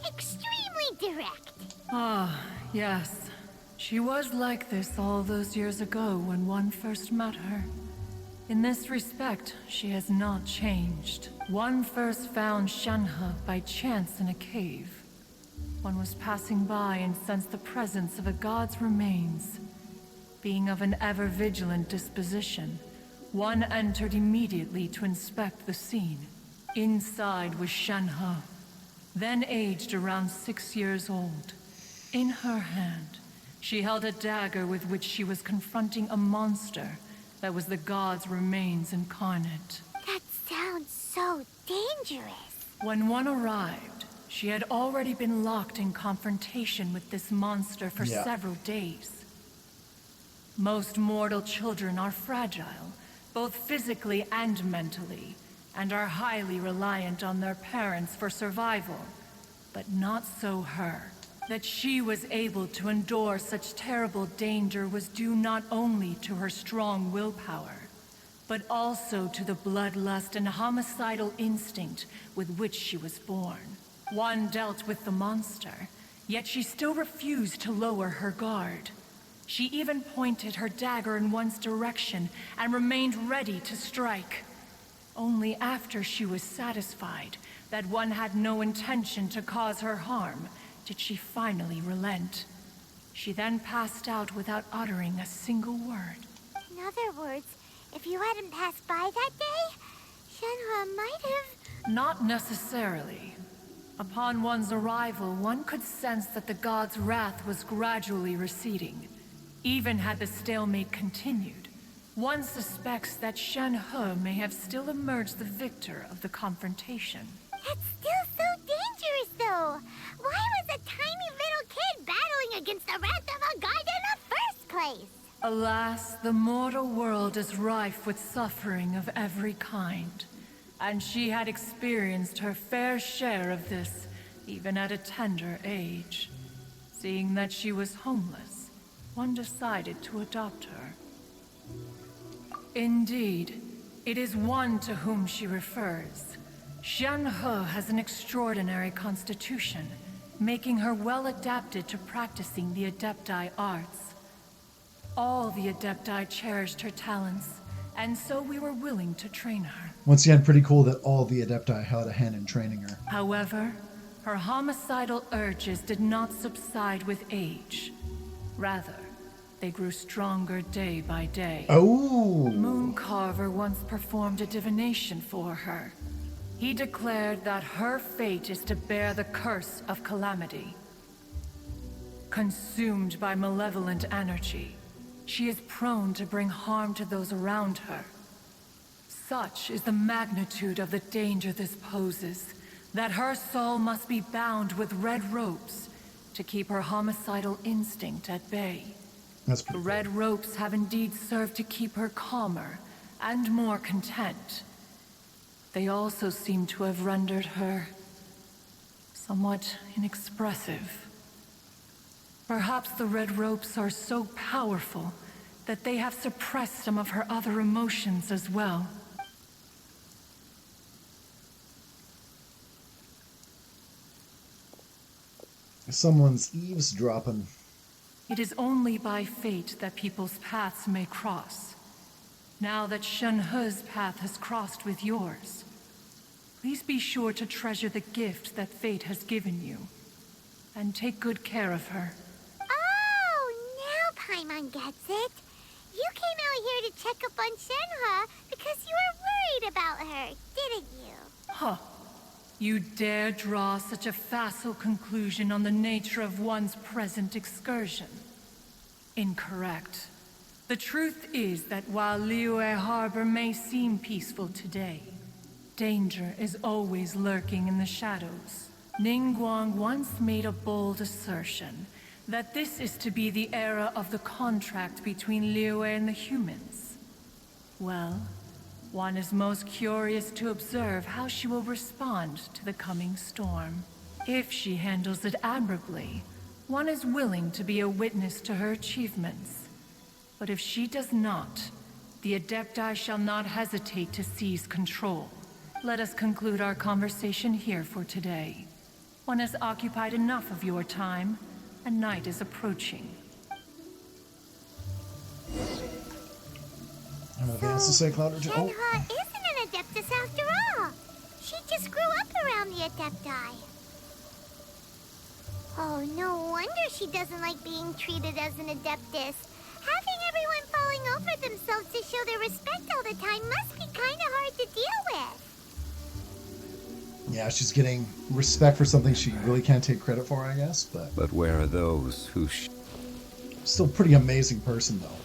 extremely direct. Ah, yes. She was like this all those years ago when one first met her. In this respect, she has not changed. One first found Shenhe by chance in a cave. One was passing by and sensed the presence of a god's remains. Being of an ever-vigilant disposition, one entered immediately to inspect the scene. Inside was Shenhe, then aged around 6 years old. In her hand, she held a dagger with which she was confronting a monster that was the god's remains incarnate. That sounds so dangerous. When one arrived, she had already been locked in confrontation with this monster for several days. Most mortal children are fragile, both physically and mentally, and are highly reliant on their parents for survival. But not so her. That she was able to endure such terrible danger was due not only to her strong willpower, but also to the bloodlust and homicidal instinct with which she was born. One dealt with the monster, yet she still refused to lower her guard. She even pointed her dagger in one's direction and remained ready to strike. Only after she was satisfied that one had no intention to cause her harm did she finally relent. She then passed out without uttering a single word. In other words, if you hadn't passed by that day, Shenhe might have... Not necessarily. Upon one's arrival, one could sense that the god's wrath was gradually receding. Even had the stalemate continued, One suspects that Shenhe may have still emerged the victor of the confrontation. That's still so dangerous, though. Why was a tiny little kid battling against the wrath of a god in the first place? Alas, the mortal world is rife with suffering of every kind. And she had experienced her fair share of this, even at a tender age. Seeing that she was homeless, one decided to adopt her. Indeed, it is one to whom she refers. Shenhe has an extraordinary constitution, making her well adapted to practicing the Adepti arts. All the Adepti cherished her talents, and so we were willing to train her. Once again, pretty cool that all the Adepti had a hand in training her. However, her homicidal urges did not subside with age. Rather, they grew stronger day by day. Oh! Mooncarver once performed a divination for her. He declared that her fate is to bear the curse of calamity. Consumed by malevolent energy, she is prone to bring harm to those around her. Such is the magnitude of the danger this poses, that her soul must be bound with red ropes to keep her homicidal instinct at bay. That's The red ropes have indeed served to keep her calmer and more content. They also seem to have rendered her somewhat inexpressive. Perhaps the red ropes are so powerful that they have suppressed some of her other emotions as well. Someone's eavesdropping. It is only by fate that people's paths may cross. Now that Shenhe's path has crossed with yours, please be sure to treasure the gift that fate has given you, and take good care of her. Oh, now Paimon gets it. You came out here to check up on Shenhe because you were worried about her, didn't you? Huh. You dare draw such a facile conclusion on the nature of one's present excursion? Incorrect. The truth is that while Liyue Harbor may seem peaceful today, danger is always lurking in the shadows. Ningguang once made a bold assertion that this is to be the era of the contract between Liyue and the humans. Well, one is most curious to observe how she will respond to the coming storm. If she handles it admirably, one is willing to be a witness to her achievements. But if she does not, the Adepti shall not hesitate to seize control. Let us conclude our conversation here for today. One has occupied enough of your time, and night is approaching. I don't know if he has to say Cloud or two. Shenhe isn't an Adeptus after all. She just grew up around the Adepti. Oh, no wonder she doesn't like being treated as an Adeptus. Having everyone falling over themselves to show their respect all the time must be kind of hard to deal with. Yeah, she's getting respect for something she really can't take credit for, I guess. But where are those who... Still pretty amazing person, though.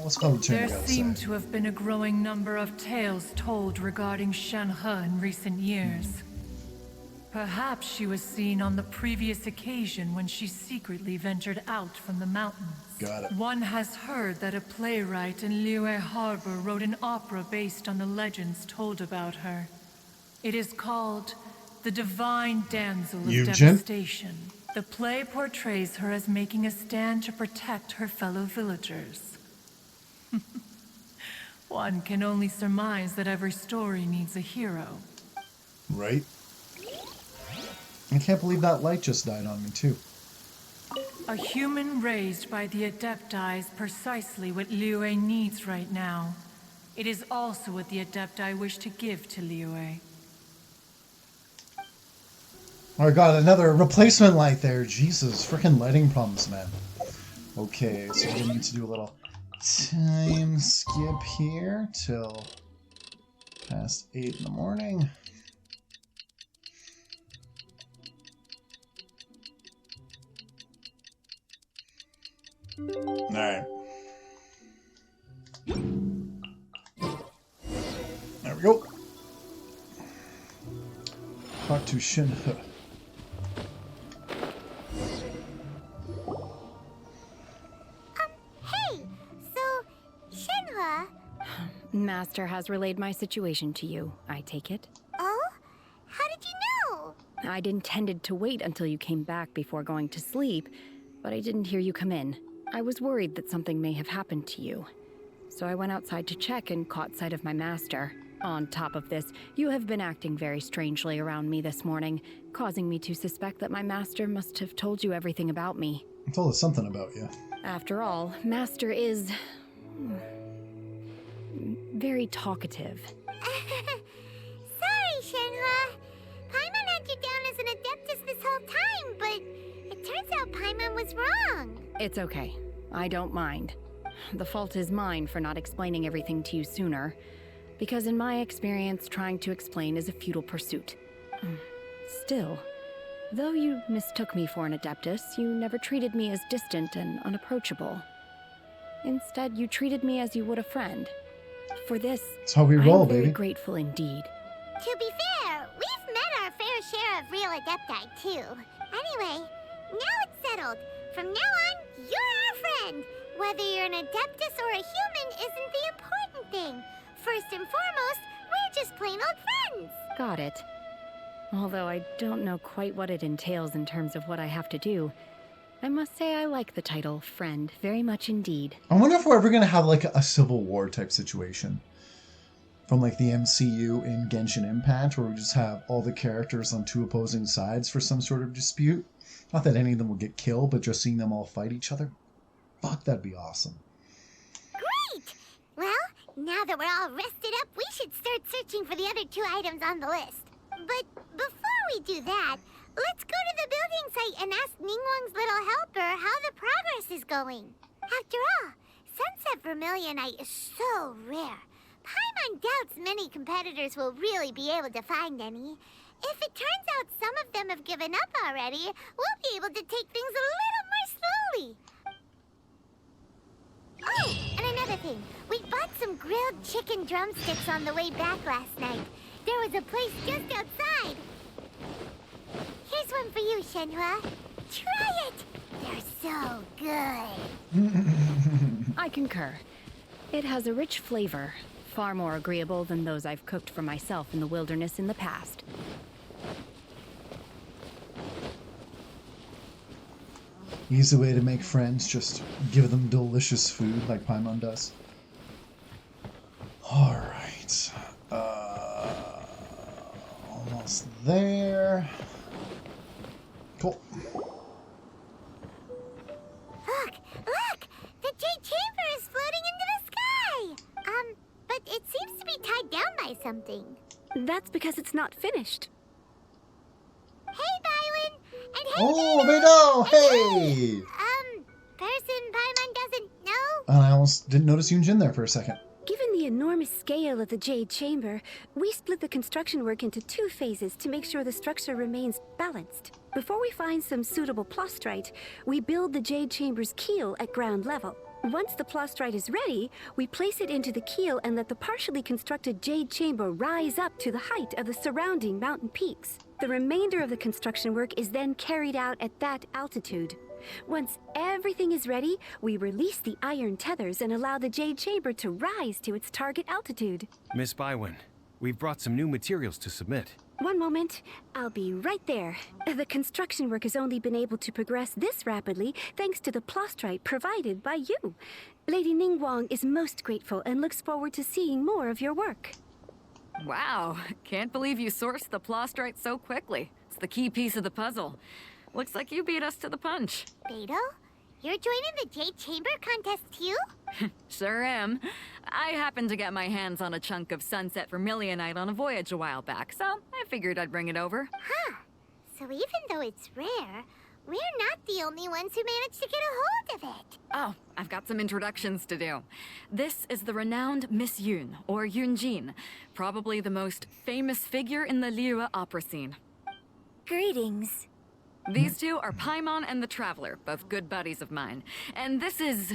Let's call her There seem to have been a growing number of tales told regarding Shenhe in recent years. Perhaps she was seen on the previous occasion when she secretly ventured out from the mountains. Got it. One has heard that a playwright in Liyue Harbor wrote an opera based on the legends told about her. It is called The Divine Damsel of Yun Jin? Devastation. The play portrays her as making a stand to protect her fellow villagers. One can only surmise that every story needs a hero. Right? I can't believe that light just died on me, too. A human raised by the Adepti is precisely what Liyue needs right now. It is also what the Adepti wish to give to Liyue. Oh, I got another replacement light there. Jesus, freaking lighting problems, man. Okay, so we need to do a little time skip here till past 8 in the morning. Alright. to Shenhe. Hey! So, Shenhe... Master has relayed my situation to you, I take it. Oh? How did you know? I'd intended to wait until you came back before going to sleep, but I didn't hear you come in. I was worried that something may have happened to you. So I went outside to check and caught sight of my master. On top of this, you have been acting very strangely around me this morning, causing me to suspect that my master must have told you everything about me. I told us something about you. After all, Master is... very talkative. Sorry, Shenhe. Paimon had you down as an adeptus this whole time, but it turns out Paimon was wrong. It's okay. I don't mind. The fault is mine for not explaining everything to you sooner, because in my experience, trying to explain is a futile pursuit. Still, though you mistook me for an adeptus, you never treated me as distant and unapproachable. Instead, you treated me as you would a friend. For this, that's how we roll, I'm very baby. grateful indeed. To be fair, we've met our fair share of real adepti, too. Anyway, now it's settled. From now on, you're our friend. Whether you're an adeptus or a human isn't the important thing. First and foremost, we're just plain old friends. Got it. Although I don't know quite what it entails in terms of what I have to do, I must say I like the title friend very much indeed. I wonder if we're ever going to have like a Civil War type situation from like the MCU in Genshin Impact, where we just have all the characters on two opposing sides for some sort of dispute. Not that any of them will get killed, but just seeing them all fight each other. Fuck, that'd be awesome. Great! Well, now that we're all rested up, we should start searching for the other 2 items on the list. But before we do that, let's go to the building site and ask Ningguang's little helper how the progress is going. After all, Sunset Vermilionite is so rare. Paimon doubts many competitors will really be able to find any. If it turns out some of them have given up already, we'll be able to take things a little more slowly. Oh, and another thing. We bought some grilled chicken drumsticks on the way back last night. There was a place just outside. Here's one for you, Shenhe. Try it! They're so good. I concur. It has a rich flavor, far more agreeable than those I've cooked for myself in the wilderness in the past. Easy way to make friends, just give them delicious food like Paimon does. Alright. Almost there. Cool. Look! The Jade Chamber is floating into the sky! But it seems to be tied down by something. That's because it's not finished. Hey, Bywin! And hey, Oh, Beto! Beto! Hey! Person Paimon doesn't know? And I almost didn't notice Yun Jin there for a second. Given the enormous scale of the Jade Chamber, we split the construction work into 2 phases to make sure the structure remains balanced. Before we find some suitable plastrite, we build the Jade Chamber's keel at ground level. Once the plastrite is ready, we place it into the keel and let the partially constructed Jade Chamber rise up to the height of the surrounding mountain peaks. The remainder of the construction work is then carried out at that altitude. Once everything is ready, we release the iron tethers and allow the Jade Chamber to rise to its target altitude. Miss Bywin, we've brought some new materials to submit. One moment, I'll be right there. The construction work has only been able to progress this rapidly thanks to the plastrite provided by you. Lady Ningguang is most grateful and looks forward to seeing more of your work. Wow, can't believe you sourced the plastrite so quickly. It's the key piece of the puzzle. Looks like you beat us to the punch. Beto? You're joining the Jade Chamber contest too? Sure am. I happened to get my hands on a chunk of Sunset Vermilionite on a voyage a while back, so I figured I'd bring it over. Huh. So even though it's rare, we're not the only ones who managed to get a hold of it. Oh, I've got some introductions to do. This is the renowned Miss Yun, or Yun Jin, probably the most famous figure in the Liyue opera scene. Greetings. These two are Paimon and the Traveler, both good buddies of mine. And this is...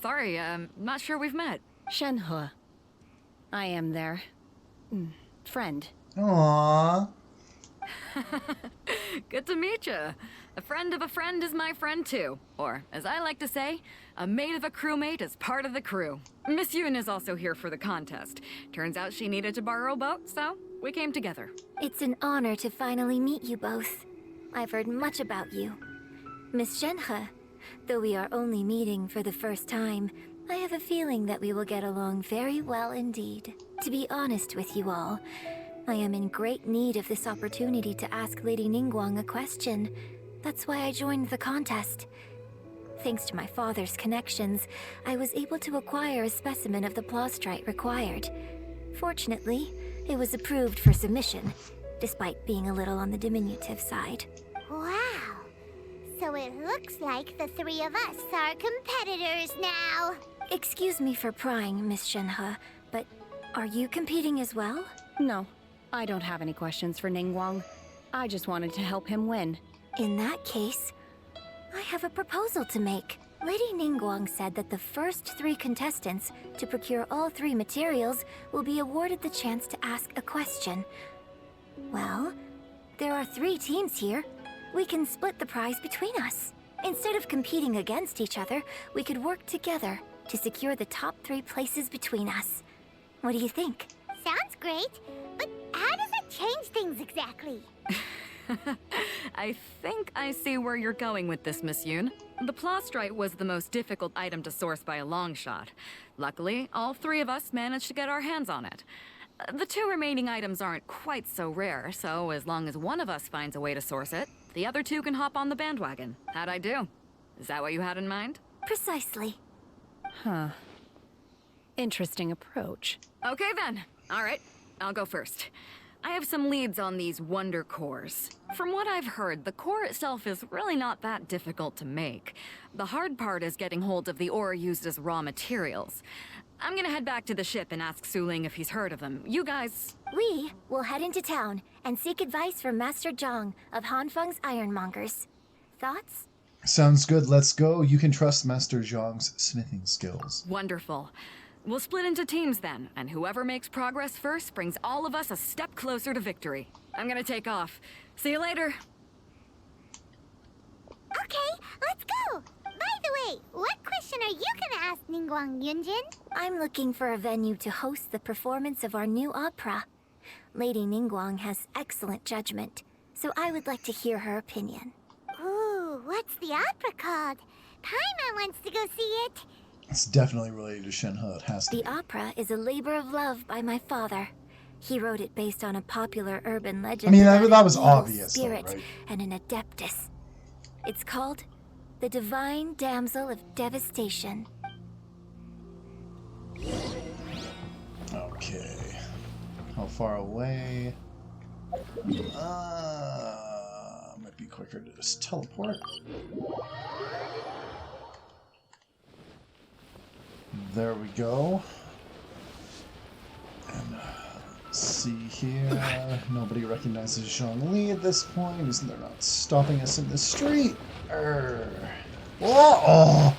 sorry, not sure we've met. Shenhe. I am their... friend. Aww. Good to meet you. A friend of a friend is my friend too. Or, as I like to say, a mate of a crewmate is part of the crew. Miss Yun is also here for the contest. Turns out she needed to borrow a boat, so we came together. It's an honor to finally meet you both. I've heard much about you. Miss Shenhe, though we are only meeting for the first time, I have a feeling that we will get along very well indeed. To be honest with you all, I am in great need of this opportunity to ask Lady Ningguang a question. That's why I joined the contest. Thanks to my father's connections, I was able to acquire a specimen of the plastrite required. Fortunately, it was approved for submission, despite being a little on the diminutive side. Wow. So it looks like the three of us are competitors now. Excuse me for prying, Miss Shenhe, but are you competing as well? No, I don't have any questions for Ningguang. I just wanted to help him win. In that case, I have a proposal to make. Lady Ningguang said that the first 3 contestants to procure all 3 materials will be awarded the chance to ask a question. Well, there are 3 teams here. We can split the prize between us. Instead of competing against each other, we could work together to secure the top 3 places between us. What do you think? Sounds great, but how does it change things exactly? I think I see where you're going with this, Miss Yun. The plastrite was the most difficult item to source by a long shot. Luckily, all 3 of us managed to get our hands on it. The 2 remaining items aren't quite so rare, so as long as one of us finds a way to source it, the other 2 can hop on the bandwagon. How'd I do? Is that what you had in mind? Precisely. Huh. Interesting approach. Okay then. All right, I'll go first. I have some leads on these wonder cores. From what I've heard, the core itself is really not that difficult to make. The hard part is getting hold of the ore used as raw materials. I'm gonna head back to the ship and ask Su Ling if he's heard of them. You guys... We will head into town and seek advice from Master Zhang of Hanfeng's Ironmongers. Thoughts? Sounds good. Let's go. You can trust Master Zhang's smithing skills. Wonderful. We'll split into teams then, and whoever makes progress first brings all of us a step closer to victory. I'm gonna take off. See you later. Okay, let's go. By the way, what question are you gonna ask Ningguang Yun Jin? I'm looking for a venue to host the performance of our new opera. Lady Ningguang has excellent judgment, so I would like to hear her opinion. Ooh, what's the opera called? Paimon wants to go see it. It's definitely related to Shenhe. It has to be. The opera is a labor of love by my father. He wrote it based on a popular urban legend. I mean, about that was an evil obvious, though, spirit right? and an adeptus. It's called The Divine Damsel of Devastation. Okay. How far away? Might be quicker to just teleport. There we go. And let's see here. Nobody recognizes Zhongli at this point, isn't they're not stopping us in the street. Oh!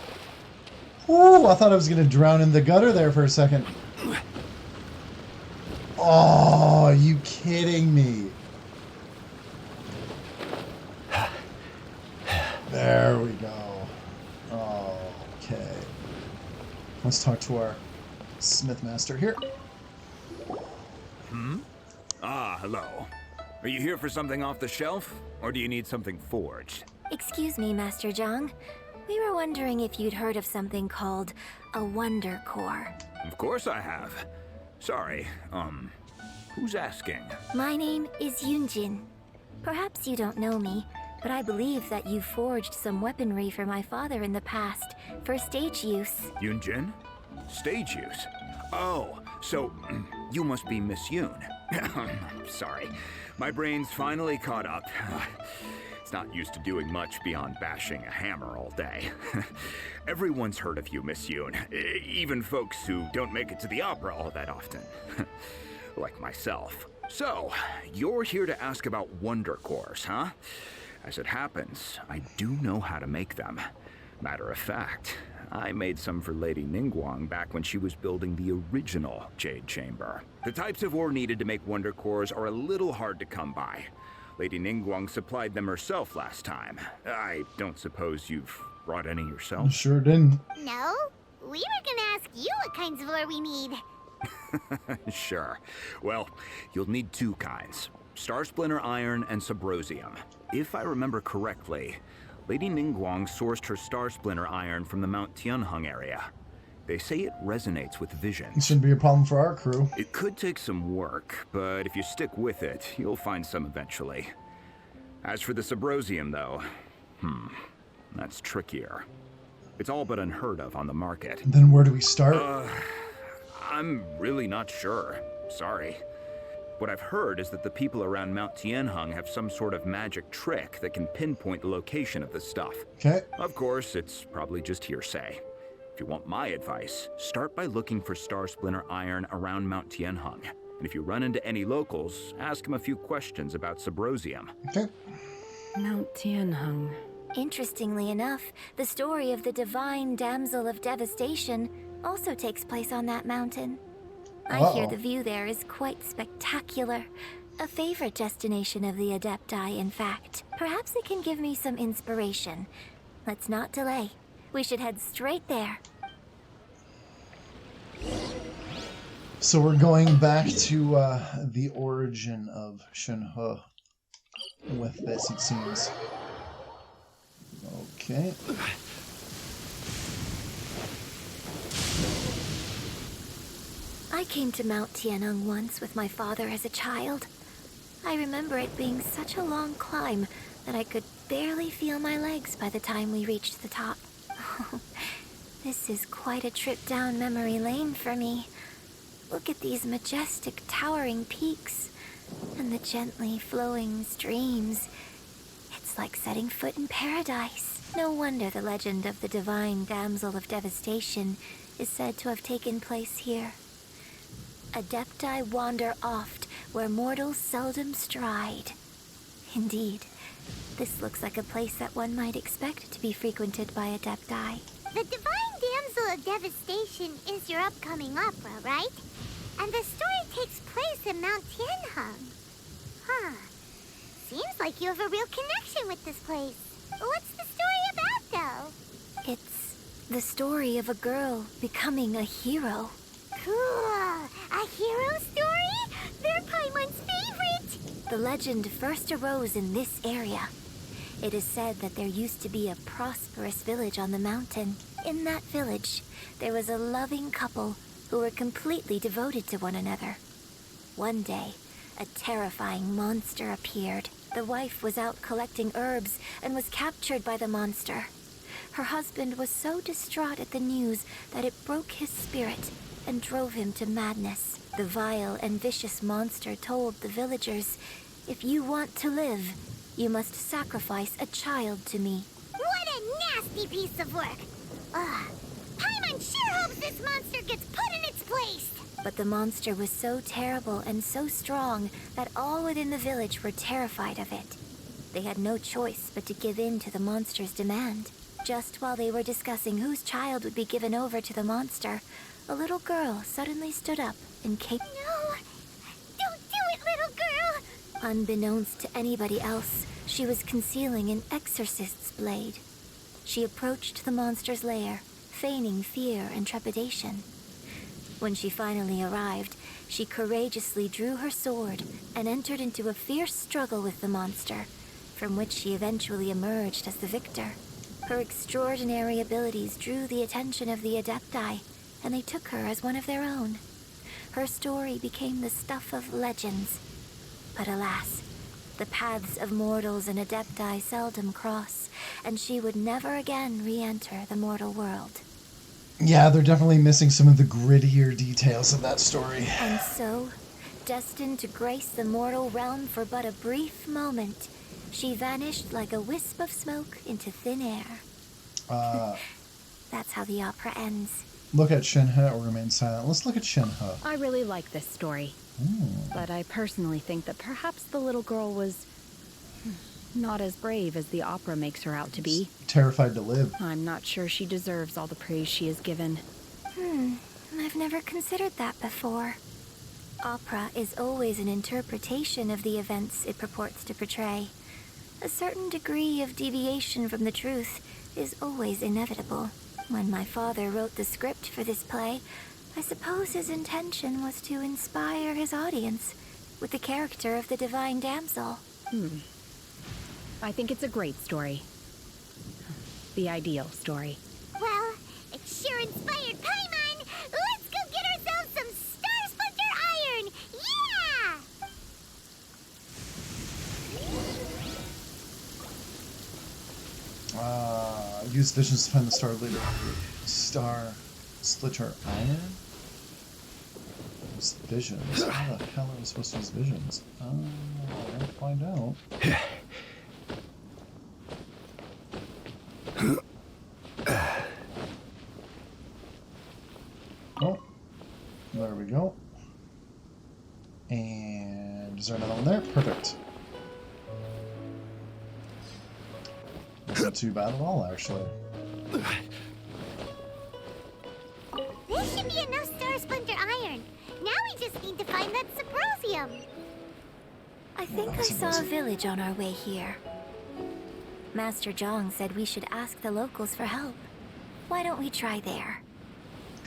Ooh, I thought I was gonna drown in the gutter there for a second. Oh, are you kidding me? There we go. Okay. Let's talk to our smith master here. Ah, hello. Are you here for something off the shelf, or do you need something forged? Excuse me, Master Zhang. We were wondering if you'd heard of something called a Wonder Core. Of course I have. Sorry, who's asking? My name is Yun Jin. Perhaps you don't know me, but I believe that you forged some weaponry for my father in the past, for stage use. Yun Jin? Stage use? Oh, so you must be Miss Yun. Sorry, my brain's finally caught up. It's not used to doing much beyond bashing a hammer all day. Everyone's heard of you, Miss Yun, even folks who don't make it to the opera all that often. Like myself. So, you're here to ask about wonder cores, huh? As it happens, I do know how to make them. Matter of fact, I made some for Lady Ningguang back when she was building the original Jade Chamber. The types of ore needed to make wonder cores are a little hard to come by. Lady Ningguang supplied them herself last time. I don't suppose you've brought any yourself? Sure didn't. No? We were gonna ask you what kinds of ore we need. Sure. Well, you'll need two kinds. Star Splinter Iron and Subrosium. If I remember correctly, Lady Ningguang sourced her Star Splinter Iron from the Mount Tianheng area. They say it resonates with visions. It shouldn't be a problem for our crew. It could take some work, but if you stick with it, you'll find some eventually. As for the Subrosium, though, that's trickier. It's all but unheard of on the market. Then where do we start? I'm really not sure. Sorry. What I've heard is that the people around Mount Tianheng have some sort of magic trick that can pinpoint the location of the stuff. Okay. Of course, it's probably just hearsay. If you want my advice, start by looking for Star Splinter Iron around Mount Tianheng. And if you run into any locals, ask them a few questions about Subrosium. Okay. Mount Tianheng. Interestingly enough, the story of the divine damsel of devastation also takes place on that mountain. I hear the view there is quite spectacular. A favorite destination of the Adepti, in fact. Perhaps it can give me some inspiration. Let's not delay. We should head straight there. So we're going back to the origin of Shenhe with this, it seems. Okay. I came to Mount Tianheng once with my father as a child. I remember it being such a long climb that I could barely feel my legs by the time we reached the top. This is quite a trip down memory lane for me. Look at these majestic, towering peaks and the gently flowing streams. It's like setting foot in paradise. No wonder the legend of the divine damsel of devastation is said to have taken place here. Adepti wander oft where mortals seldom stride. Indeed, this looks like a place that one might expect to be frequented by Adepti. The Divine Damsel of Devastation is your upcoming opera, right? And the story takes place in Mount Tianheng. Huh. Seems like you have a real connection with this place. What's the story about, though? It's the story of a girl becoming a hero. Cool. A hero story? They're Paimon's favorite. The legend first arose in this area. It is said that there used to be a prosperous village on the mountain. In that village, there was a loving couple who were completely devoted to one another. One day, a terrifying monster appeared. The wife was out collecting herbs and was captured by the monster. Her husband was so distraught at the news that it broke his spirit and drove him to madness. The vile and vicious monster told the villagers, "If you want to live, you must sacrifice a child to me." What a nasty piece of work! Ugh. Paimon sure hopes this monster gets put in its place! But the monster was so terrible and so strong that all within the village were terrified of it. They had no choice but to give in to the monster's demand. Just while they were discussing whose child would be given over to the monster, a little girl suddenly stood up and came. No! Don't do it, little girl! Unbeknownst to anybody else, she was concealing an exorcist's blade. She approached the monster's lair, feigning fear and trepidation. When she finally arrived, she courageously drew her sword and entered into a fierce struggle with the monster, from which she eventually emerged as the victor. Her extraordinary abilities drew the attention of the Adepti, and they took her as one of their own. Her story became the stuff of legends. But alas, the paths of mortals and Adepti seldom cross, and she would never again re-enter the mortal world. Yeah, they're definitely missing some of the grittier details of that story. And so, destined to grace the mortal realm for but a brief moment, she vanished like a wisp of smoke into thin air. That's how the opera ends. Look at Shenhe or remain silent. Let's look at Shenhe. I really like this story. But I personally think that perhaps the little girl was not as brave as the opera makes her out to be. Terrified to live. I'm not sure she deserves all the praise she is given. I've never considered that before. Opera is always an interpretation of the events it purports to portray. A certain degree of deviation from the truth is always inevitable. When my father wrote the script for this play, I suppose his intention was to inspire his audience with the character of the divine damsel. I think it's a great story. The ideal story. Well, it sure inspired Paimon! Let's go get ourselves some Star Splinter Iron! Yeah! Use visions to find the Star Splitter Iron? Use visions? How the hell are we supposed to use visions? I'll find out. Oh, there we go. And is there another one there? Perfect. Not too bad at all, actually. This should be enough Star Splinter Iron. Now we just need to find that Subrosium. I think I saw a village on our way here. Master Zhang said we should ask the locals for help. Why don't we try there?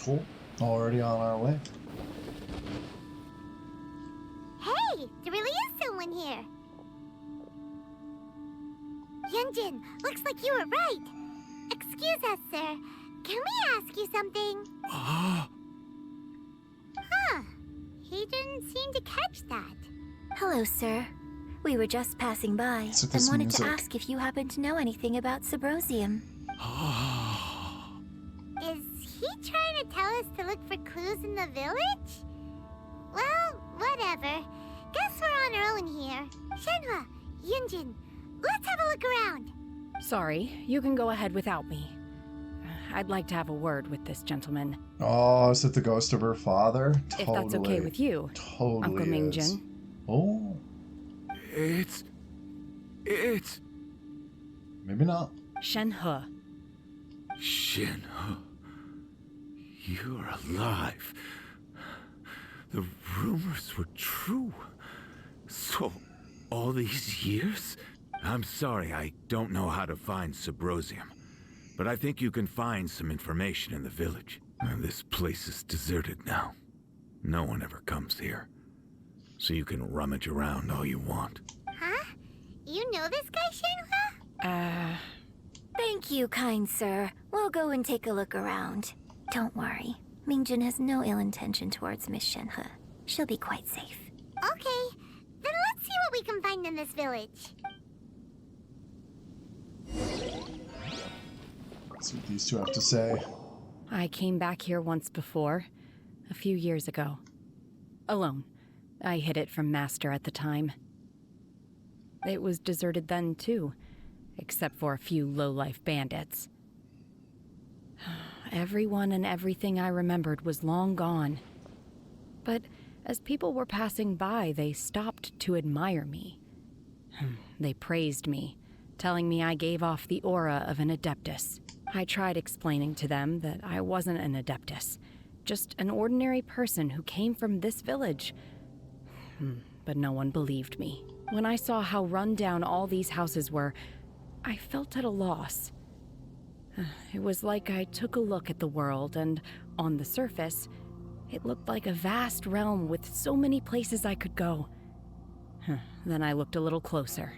Cool. Already on our way. Hey, there really is someone here. Yunjin, looks like you were right. Excuse us, sir. Can we ask you something? Huh. He didn't seem to catch that. Hello, sir. We were just passing by and wanted to ask if you happen to know anything about Subrosium. Is he trying to tell us to look for clues in the village? Well, whatever. Guess we're on our own here. Shenhe, Yunjin, let's have a look around. Sorry, you can go ahead without me. I'd like to have a word with this gentleman. Oh, is it the ghost of her father? If that's okay with you, Totally Uncle Mingjin. Oh. It's... Maybe not. Shenhe. Shenhe. You're alive. The rumors were true. So, all these years? I'm sorry, I don't know how to find Subrosium. But I think you can find some information in the village. And this place is deserted now. No one ever comes here. So you can rummage around all you want. Huh? You know this guy, Shenhe? Thank you, kind sir. We'll go and take a look around. Don't worry. Mingjin has no ill intention towards Miss Shenhe. She'll be quite safe. Okay, then let's see what we can find in this village. Let's see what these two have to say. I came back here once before, a few years ago. Alone. I hid it from Master at the time. It was deserted then, too, except for a few low-life bandits. Everyone and everything I remembered was long gone. But as people were passing by, they stopped to admire me. They praised me, telling me I gave off the aura of an Adeptus. I tried explaining to them that I wasn't an Adeptus, just an ordinary person who came from this village. But no one believed me. When I saw how run down all these houses were, I felt at a loss. It was like I took a look at the world, and on the surface, it looked like a vast realm with so many places I could go. Then I looked a little closer,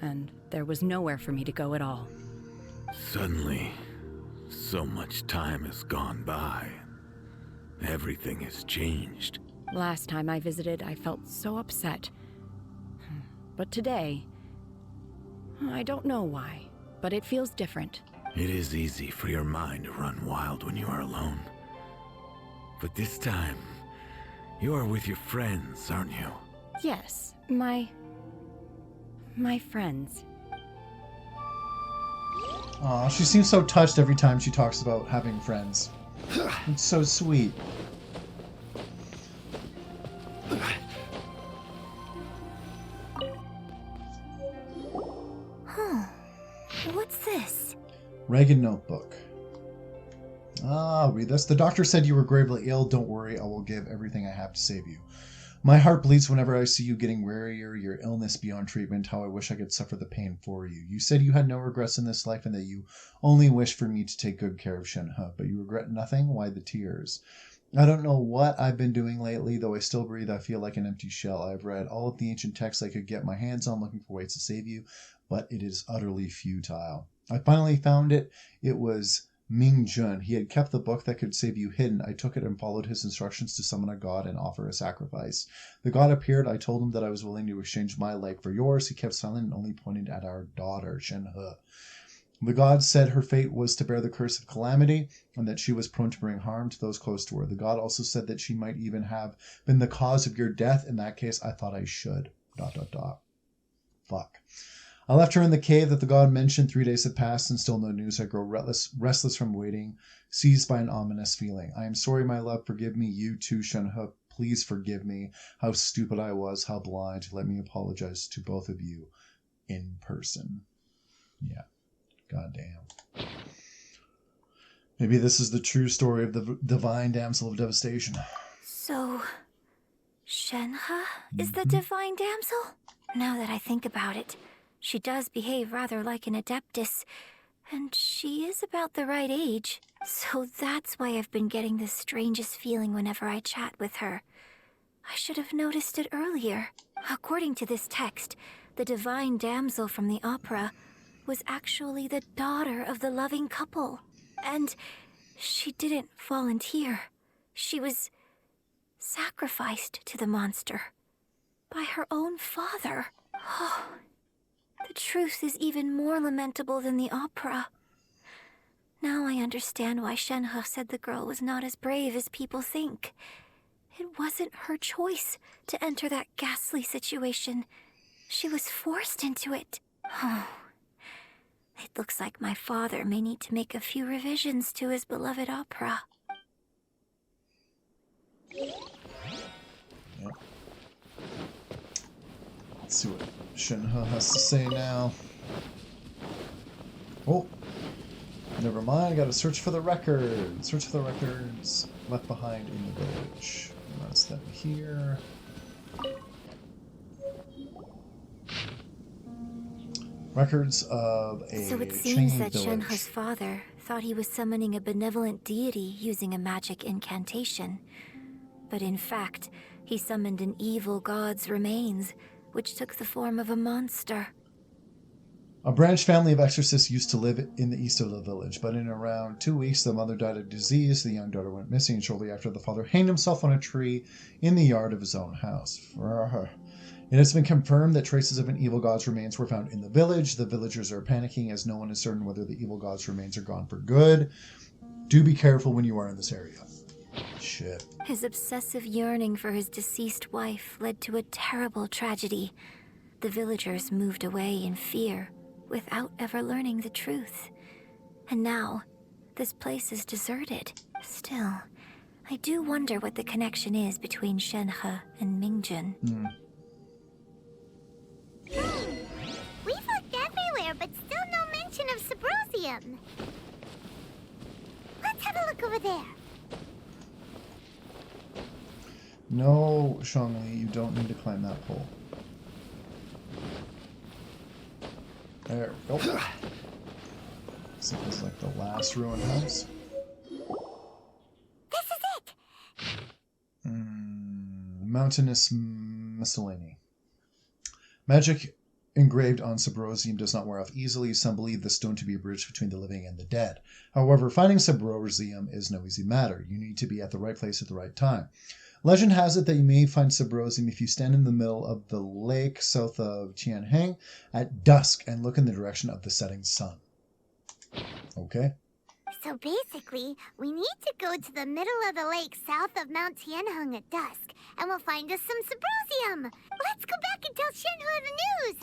and there was nowhere for me to go at all. Suddenly, so much time has gone by. Everything has changed. Last time I visited, I felt so upset. But today, I don't know why, but it feels different. It is easy for your mind to run wild when you are alone. But this time, you are with your friends, aren't you? Yes, my friends. Aw, she seems so touched every time she talks about having friends. It's so sweet. Huh. What's this? Ragged notebook. I'll read this. The doctor said you were gravely ill. Don't worry, I will give everything I have to save you. My heart bleeds whenever I see you getting wearier, your illness beyond treatment. How I wish I could suffer the pain for you. You said you had no regrets in this life and that you only wish for me to take good care of Shenhe, but you regret nothing? Why the tears? I don't know what I've been doing lately, though I still breathe. I feel like an empty shell. I've read all of the ancient texts I could get my hands on looking for ways to save you, but it is utterly futile. I finally found it. It was Ming Jun. He had kept the book that could save you hidden. I took it and followed his instructions to summon a god and offer a sacrifice. The god appeared. I told him that I was willing to exchange my leg for yours. He kept silent and only pointed at our daughter, Shenhe. The god said her fate was to bear the curse of calamity and that she was prone to bring harm to those close to her. The god also said that she might even have been the cause of your death. In that case, I thought I should. ... Fuck. I left her in the cave that the god mentioned. 3 days had passed and still no news. I grow restless from waiting, seized by an ominous feeling. I am sorry, my love. Forgive me. You too, Shenhe. Please forgive me. How stupid I was. How blind. Let me apologize to both of you in person. Yeah. God damn. Maybe this is the true story of the divine damsel of devastation. So, Shenhe is the divine damsel? Now that I think about it, she does behave rather like an adeptus, and she is about the right age. So that's why I've been getting the strangest feeling whenever I chat with her. I should have noticed it earlier. According to this text, the divine damsel from the opera was actually the daughter of the loving couple. And she didn't volunteer. She was sacrificed to the monster by her own father. Oh, the truth is even more lamentable than the opera. Now I understand why Shenhe said the girl was not as brave as people think. It wasn't her choice to enter that ghastly situation. She was forced into it. Oh. It looks like my father may need to make a few revisions to his beloved opera. Yep. Let's see what Shenhe has to say now. Oh, never mind. I gotta search for the records. Search for the records left behind in the village. And that's them here. Records of a So it seems Chinese that village. Shenhe's father thought he was summoning a benevolent deity using a magic incantation. But in fact, he summoned an evil god's remains, which took the form of a monster. A branch family of exorcists used to live in the east of the village, but in around 2 weeks the mother died of disease, the young daughter went missing, and shortly after the father hanged himself on a tree in the yard of his own house. It has been confirmed that traces of an evil god's remains were found in the village. The villagers are panicking as no one is certain whether the evil god's remains are gone for good. Do be careful when you are in this area. Shit. His obsessive yearning for his deceased wife led to a terrible tragedy. The villagers moved away in fear, without ever learning the truth. And now, this place is deserted. Still, I do wonder what the connection is between Shenhe and Ming Jun. We've looked everywhere, but still no mention of Sabrosium. Let's have a look over there. No, Shangli, you don't need to climb that pole. There we go. So this is like the last ruined house. This is it! Mountainous miscellany. Magic engraved on Sabrosium does not wear off easily. Some believe the stone to be a bridge between the living and the dead. However, finding Sabrosium is no easy matter. You need to be at the right place at the right time. Legend has it that you may find Sabrosium if you stand in the middle of the lake south of Tianheng at dusk and look in the direction of the setting sun. Okay. So basically, we need to go to the middle of the lake south of Mount Tianheng at dusk, and we'll find us some Sabrosium. Let's go back and tell Shenhe the news.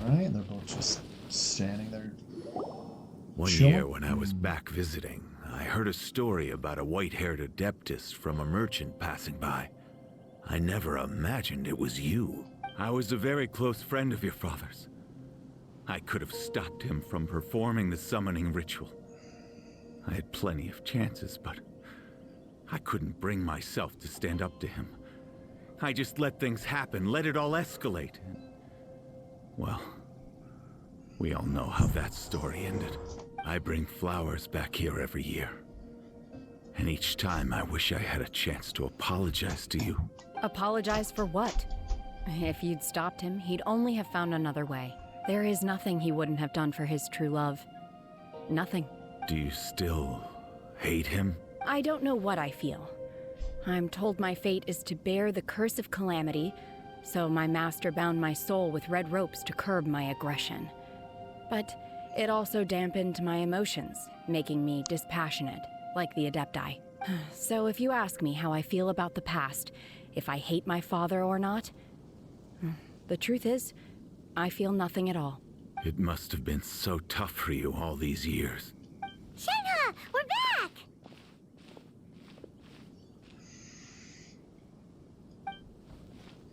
Alright, they're both just standing there. One year when I was back visiting, I heard a story about a white-haired adeptus from a merchant passing by. I never imagined it was you. I was a very close friend of your father's. I could have stopped him from performing the summoning ritual. I had plenty of chances, but I couldn't bring myself to stand up to him. I just let things happen, let it all escalate. Well, we all know how that story ended. I bring flowers back here every year. And each time I wish I had a chance to apologize to you. Apologize for what? If you'd stopped him, he'd only have found another way. There is nothing he wouldn't have done for his true love. Nothing. Do you still hate him? I don't know what I feel. I'm told my fate is to bear the curse of calamity, so my master bound my soul with red ropes to curb my aggression. But it also dampened my emotions, making me dispassionate, like the Adepti. So if you ask me how I feel about the past, if I hate my father or not, the truth is, I feel nothing at all. It must have been so tough for you all these years. Shenhe, we're back!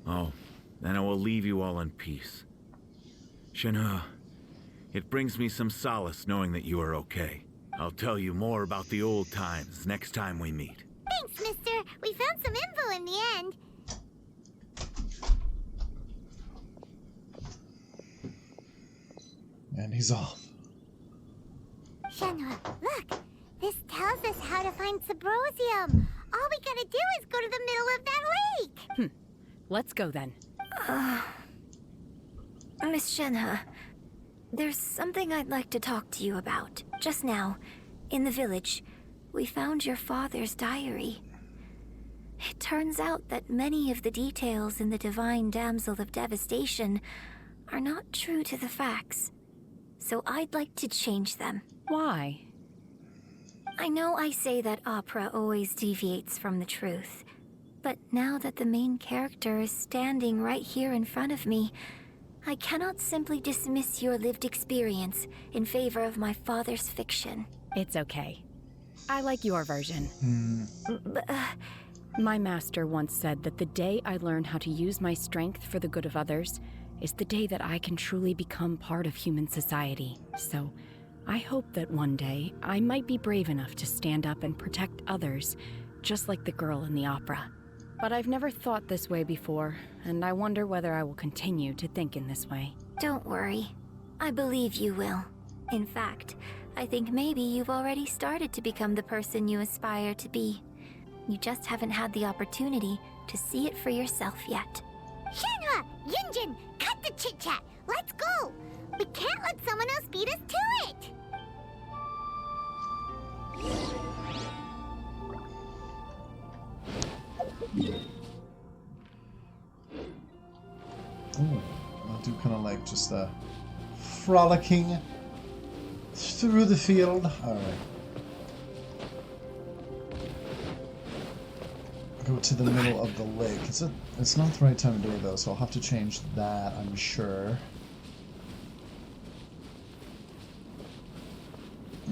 Oh, then I will leave you all in peace. Shenhe, it brings me some solace knowing that you are okay. I'll tell you more about the old times next time we meet. Thanks, mister. We found some info in the end. And he's off. Shenhe, look. This tells us how to find Subrosium. All we gotta do is go to the middle of that lake. Let's go then. Miss Shenhe, there's something I'd like to talk to you about. Just now, in the village, we found your father's diary. It turns out that many of the details in the Divine Damsel of Devastation are not true to the facts. So I'd like to change them. Why? I know I say that opera always deviates from the truth, but now that the main character is standing right here in front of me, I cannot simply dismiss your lived experience in favor of my father's fiction. It's okay. I like your version. My master once said that the day I learn how to use my strength for the good of others is the day that I can truly become part of human society. So, I hope that one day I might be brave enough to stand up and protect others, just like the girl in the opera. But I've never thought this way before, and I wonder whether I will continue to think in this way. Don't worry. I believe you will. In fact, I think maybe you've already started to become the person you aspire to be. You just haven't had the opportunity to see it for yourself yet. Shenhe! Yun Jin! Cut the chit-chat! Let's go! We can't let someone else beat us to it! Ooh, I'll do kind of like just a frolicking through the field. Alright. Go to the middle of the lake. It's not the right time of day though, so I'll have to change that, I'm sure.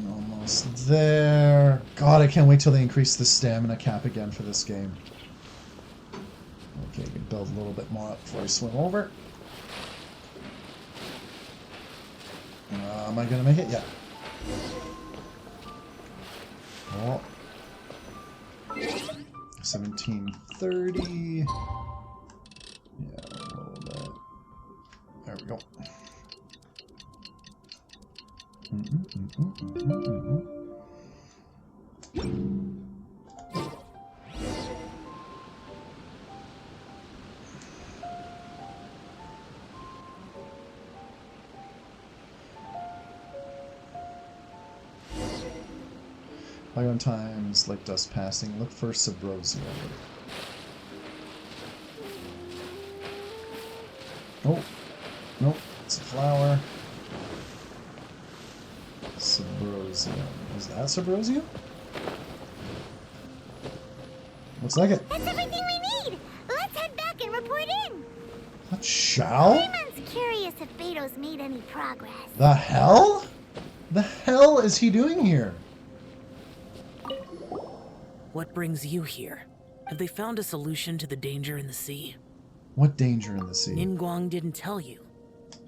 Almost there. God, I can't wait till they increase the stamina cap again for this game. Okay, can build a little bit more up before I swim over. Am I gonna make it? Yeah. Oh. 1730. Yeah, a little bit. There we go. Ion times, like dust passing. Look for Subrosium. Oh, nope, it's a flower. Subrosium. Is that Subrosium? Looks like it. That's everything we need! Let's head back and report in! What, shall? Paimon's curious if Beto's made any progress. The hell? The hell is he doing here? What brings you here? Have they found a solution to the danger in the sea? What danger in the sea? Ningguang didn't tell you.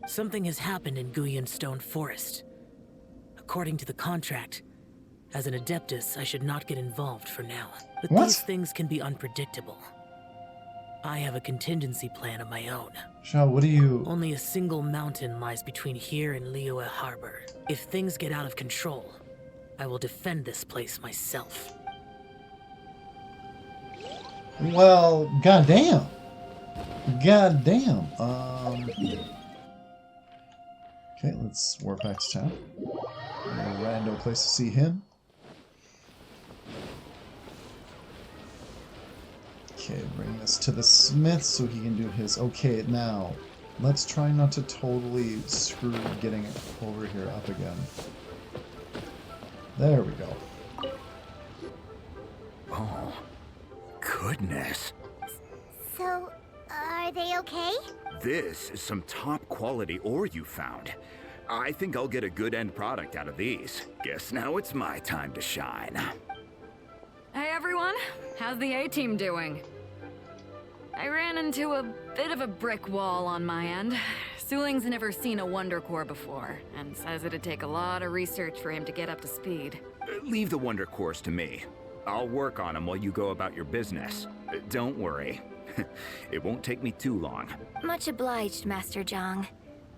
Something has happened in Guyun Stone Forest. According to the contract, as an Adeptus, I should not get involved for now. But What? these things can be unpredictable. I have a contingency plan of my own. Shao, what do you... Only a single mountain lies between here and Liyue Harbor. If things get out of control, I will defend this place myself. Well, goddamn. Goddamn. Okay, let's warp back to town. A random place to see him. Okay, bring this to the smith so he can do his... Okay, now, let's try not to totally screw getting it over here up again. There we go. Oh, goodness. So, are they okay? This is some top quality ore you found. I think I'll get a good end product out of these. Guess now it's my time to shine. Hey everyone, how's the A-team doing? I ran into a bit of a brick wall on my end. Suling's never seen a Wonder Core before, and says it'd take a lot of research for him to get up to speed. Leave the Wonder Cores to me. I'll work on them while you go about your business. Don't worry. It won't take me too long. Much obliged, Master Zhang.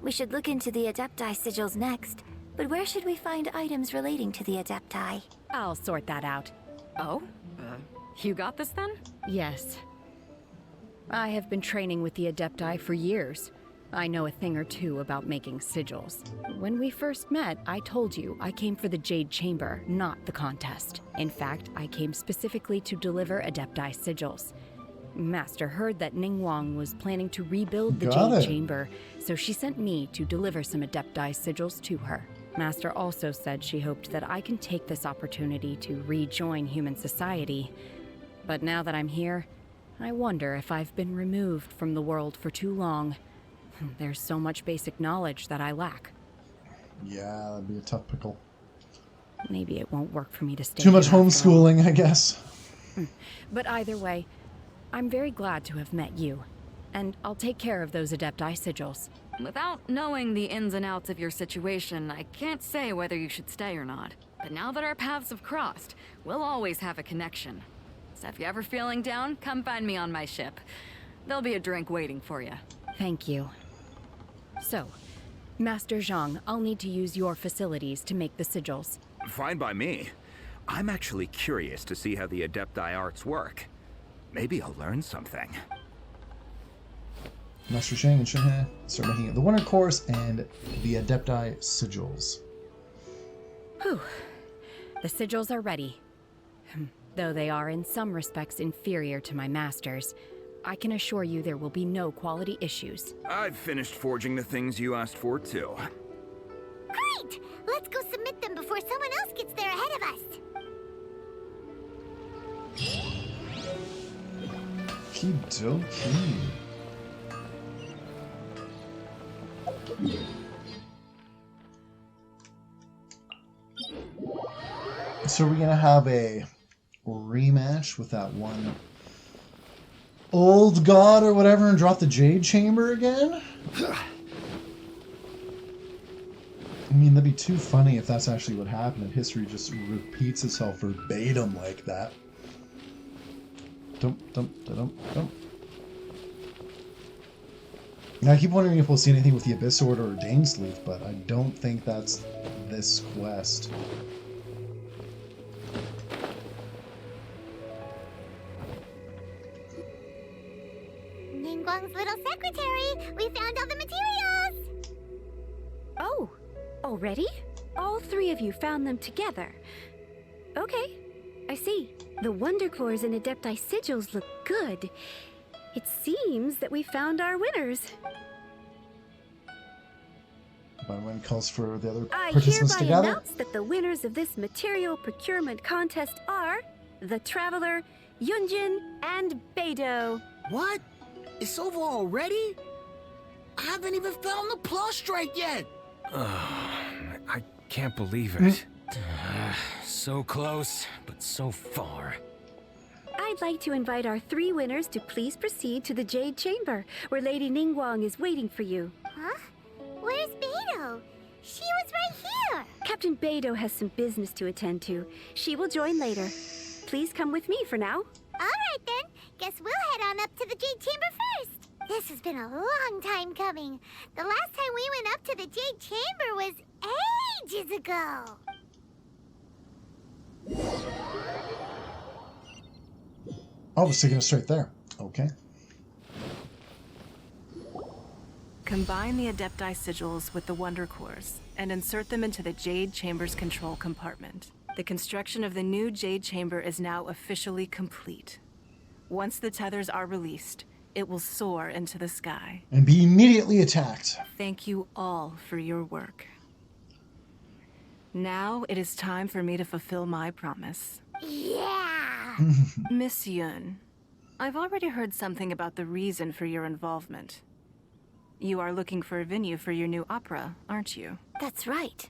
We should look into the Adepti sigils next, but where should we find items relating to the Adepti? I'll sort that out. Oh? You got this then? Yes. I have been training with the Adepti for years. I know a thing or two about making sigils. When we first met, I told you I came for the Jade Chamber, not the contest. In fact, I came specifically to deliver Adepti sigils. Master heard that Ningguang was planning to rebuild the Jade Chamber, so she sent me to deliver some Adepti sigils to her. Master also said she hoped that I can take this opportunity to rejoin human society. But now that I'm here, I wonder if I've been removed from the world for too long. There's so much basic knowledge that I lack. Yeah, that'd be a tough pickle. Maybe it won't work for me to stay Too much here after all. homeschooling, I guess. But either way, I'm very glad to have met you. And I'll take care of those Adepti sigils. Without knowing the ins and outs of your situation, I can't say whether you should stay or not. But now that our paths have crossed, we'll always have a connection. So if you're ever feeling down, come find me on my ship. There'll be a drink waiting for you. Thank you. So, Master Zhang, I'll need to use your facilities to make the sigils. Fine by me. I'm actually curious to see how the Adepti arts work. Maybe I'll learn something. Master Shang and Shenhe start making the Wonder Cores and the Adepti sigils. Whew. The sigils are ready. Though they are in some respects inferior to my master's, I can assure you there will be no quality issues. I've finished forging the things you asked for, too. Great! Let's go submit them before someone else gets there ahead of us. Okie So we're gonna have a rematch with that one old god or whatever and drop the Jade Chamber again? I mean, that'd be too funny if that's actually what happened and history just repeats itself verbatim like that. Now, I keep wondering if we'll see anything with the Abyss Sword or Danesleaf, but I don't think that's this quest. Ningguang's little secretary! We found all the materials! Oh, already? All three of you found them together. Okay, I see. The Wonder Cores and Adepti sigils look good. It seems that we found our winners. By when calls for the other I participants hereby together. announce that the winners of this material procurement contest are the Traveler, Yun Jin, and Beidou. What? It's over already? I haven't even found the Plustrite yet! I can't believe it. So close, but so far. I I'd like to invite our 3 winners to please proceed to the Jade Chamber, where Lady Ningguang is waiting for you. Huh? Where's Beidou? She was right here! Captain Beidou has some business to attend to. She will join later. Please come with me for now. Alright then, guess we'll head on up to the Jade Chamber first. This has been a long time coming. The last time we went up to the Jade Chamber was ages ago. Oh, it's taking us straight there. Okay. Combine the Adepti sigils with the Wonder Cores and insert them into the Jade Chamber's control compartment. The construction of the new Jade Chamber is now officially complete. Once the tethers are released, it will soar into the sky. And be immediately attacked. Thank you all for your work. Now it is time for me to fulfill my promise. Yeah! Miss Yun, I've already heard something about the reason for your involvement. You are looking for a venue for your new opera, aren't you? That's right.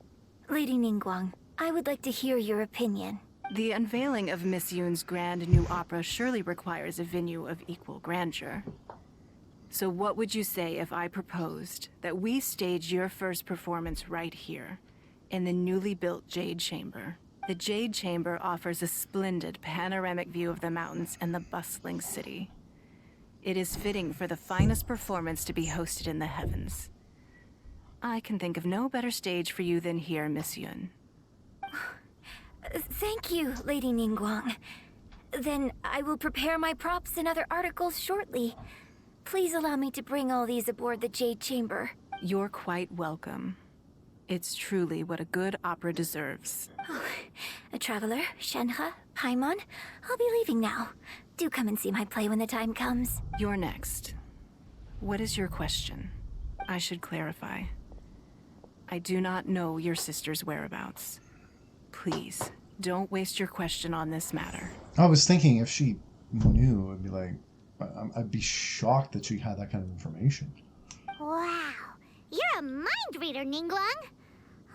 Lady Ningguang, I would like to hear your opinion. The unveiling of Miss Yun's grand new opera surely requires a venue of equal grandeur. So what would you say if I proposed that we stage your first performance right here, in the newly built Jade Chamber? The Jade Chamber offers a splendid panoramic view of the mountains and the bustling city. It is fitting for the finest performance to be hosted in the heavens. I can think of no better stage for you than here, Miss Yun. Thank you, Lady Ningguang. Then I will prepare my props and other articles shortly. Please allow me to bring all these aboard the Jade Chamber. You're quite welcome. It's truly what a good opera deserves. Oh, a traveler, Shenhe, Paimon, I'll be leaving now. Do come and see my play when the time comes. You're next. What is your question? I should clarify. I do not know your sister's whereabouts. Please, don't waste your question on this matter. I was thinking if she knew, I'd be like, I'd be shocked that she had that kind of information. Wow, you're a mind reader, Ningguang.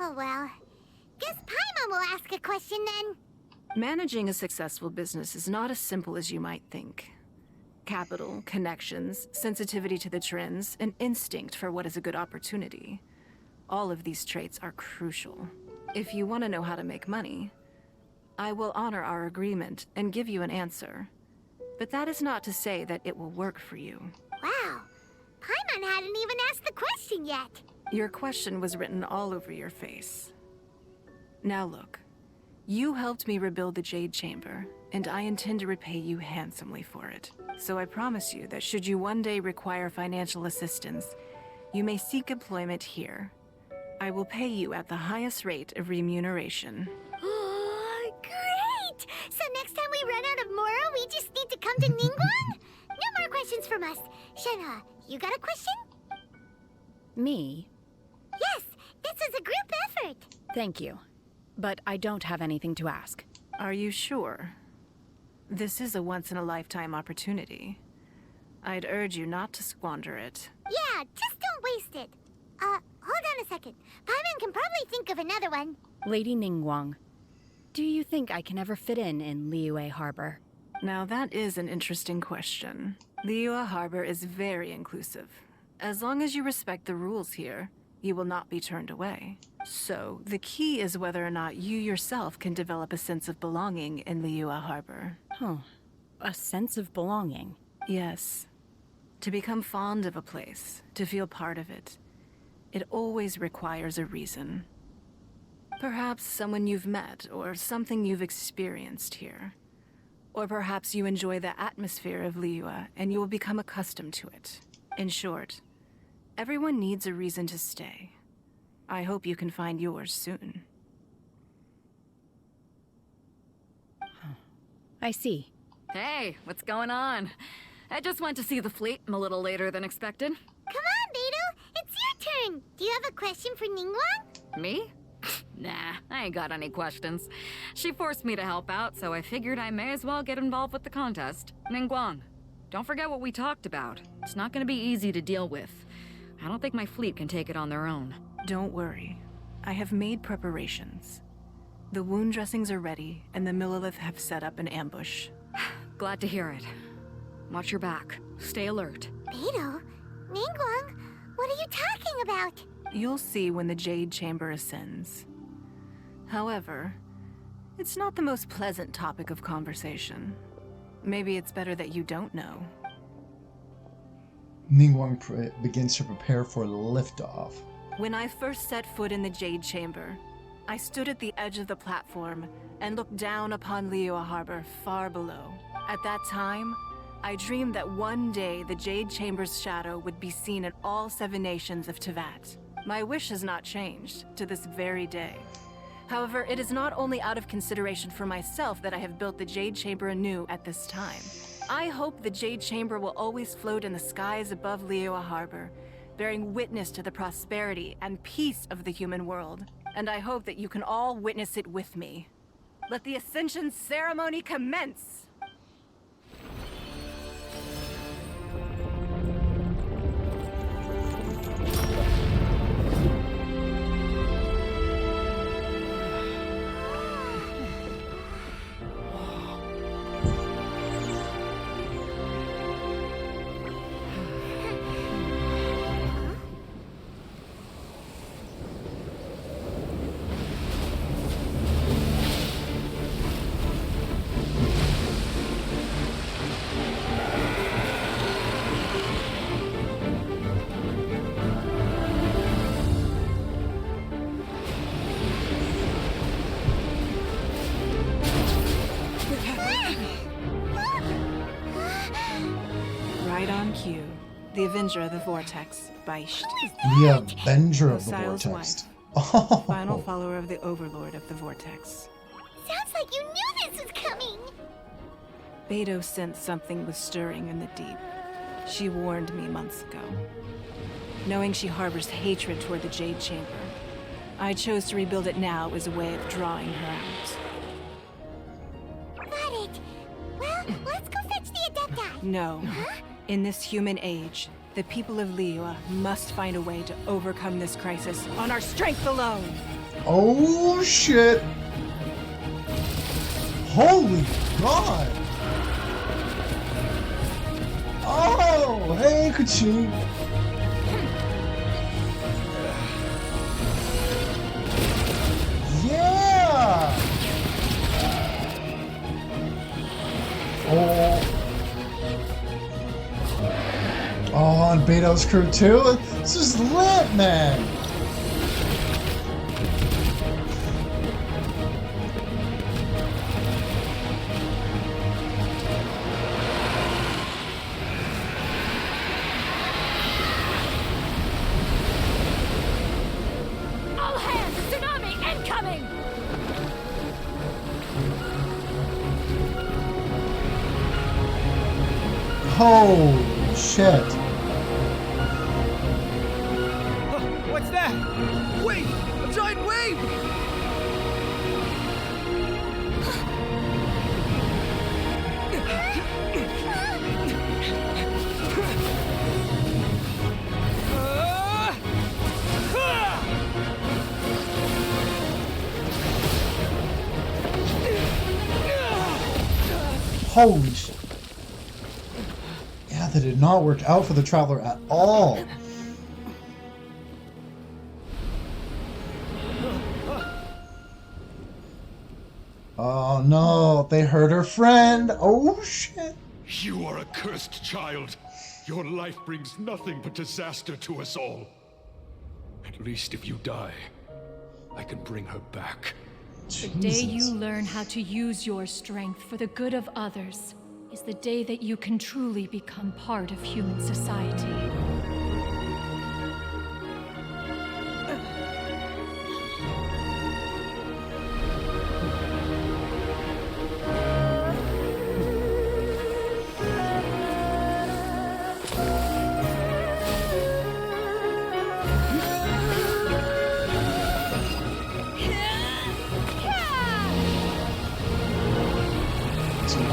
Oh well, guess Paimon will ask a question then. Managing a successful business is not as simple as you might think. Capital, connections, sensitivity to the trends, and instinct for what is a good opportunity. All of these traits are crucial. If you want to know how to make money, I will honor our agreement and give you an answer. But that is not to say that it will work for you. Wow, Paimon hadn't even asked the question yet. Your question was written all over your face. Now look, you helped me rebuild the Jade Chamber, and I intend to repay you handsomely for it. So I promise you that should you one day require financial assistance, you may seek employment here. I will pay you at the highest rate of remuneration. Oh, great! So next time we run out of Moro, we just need to come to Ningguang? No more questions from us. Shenhe, you got a question? Me? Yes, this is a group effort. Thank you. But I don't have anything to ask. Are you sure? This is a once-in-a-lifetime opportunity. I'd urge you not to squander it. Yeah, just don't waste it. Hold on a second. Paimon can probably think of another one. Lady Ningguang, do you think I can ever fit in Liyue Harbor? Now that is an interesting question. Liyue Harbor is very inclusive. As long as you respect the rules here, you will not be turned away. So, the key is whether or not you yourself can develop a sense of belonging in Liyue Harbor. Huh. A sense of belonging? Yes. To become fond of a place, to feel part of it, it always requires a reason. Perhaps someone you've met, or something you've experienced here. Or perhaps you enjoy the atmosphere of Liyue, and you will become accustomed to it. In short, everyone needs a reason to stay. I hope you can find yours soon. I see. Hey, what's going on? I just went to see the fleet. I'm a little later than expected. Come on, Beidou. It's your turn. Do you have a question for Ningguang? Me? Nah, I ain't got any questions. She forced me to help out, so I figured I may as well get involved with the contest. Ningguang, don't forget what we talked about. It's not gonna be easy to deal with. I don't think my fleet can take it on their own. Don't worry. I have made preparations. The wound dressings are ready, and the Millelith have set up an ambush. Glad to hear it. Watch your back. Stay alert. Beidou? Ningguang? What are you talking about? You'll see when the Jade Chamber ascends. However, it's not the most pleasant topic of conversation. Maybe it's better that you don't know. Ningguang begins to prepare for liftoff. When I first set foot in the Jade Chamber, I stood at the edge of the platform and looked down upon Liyue Harbor far below. At that time, I dreamed that one day the Jade Chamber's shadow would be seen in all 7 nations of Teyvat. My wish has not changed to this very day. However, it is not only out of consideration for myself that I have built the Jade Chamber anew at this time. I hope the Jade Chamber will always float in the skies above Liyue Harbor, bearing witness to the prosperity and peace of the human world. And I hope that you can all witness it with me. Let the Ascension ceremony commence! The Avenger of the Vortex, Baish. The Avenger of the Osial's Vortex. Wife, final follower of the Overlord of the Vortex. Sounds like you knew this was coming! Beidou sensed something was stirring in the deep. She warned me months ago. Knowing she harbors hatred toward the Jade Chamber, I chose to rebuild it now as a way of drawing her out. Got it! Well, let's go fetch the Adepti! No. Huh? In this human age, the people of Liyue must find a way to overcome this crisis on our strength alone! Oh shit! Holy God! Oh, hey, Kuchi! Yeah! Oh, and Beidou's crew too? This is lit, man! All hands! Tsunami incoming! Holy shit. What's that? Wait! A giant wave! Holy shit. Yeah, that did not work out for the Traveler at all. Oh no, they hurt her friend. Oh shit. You are a cursed child. Your life brings nothing but disaster to us all. At least if you die, I can bring her back. The day you learn how to use your strength for the good of others is the day that you can truly become part of human society.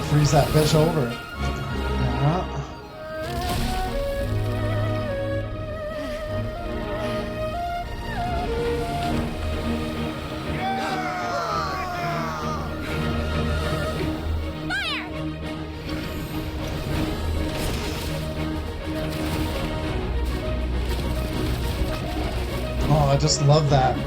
Freeze that bitch over. Yeah. I just love that.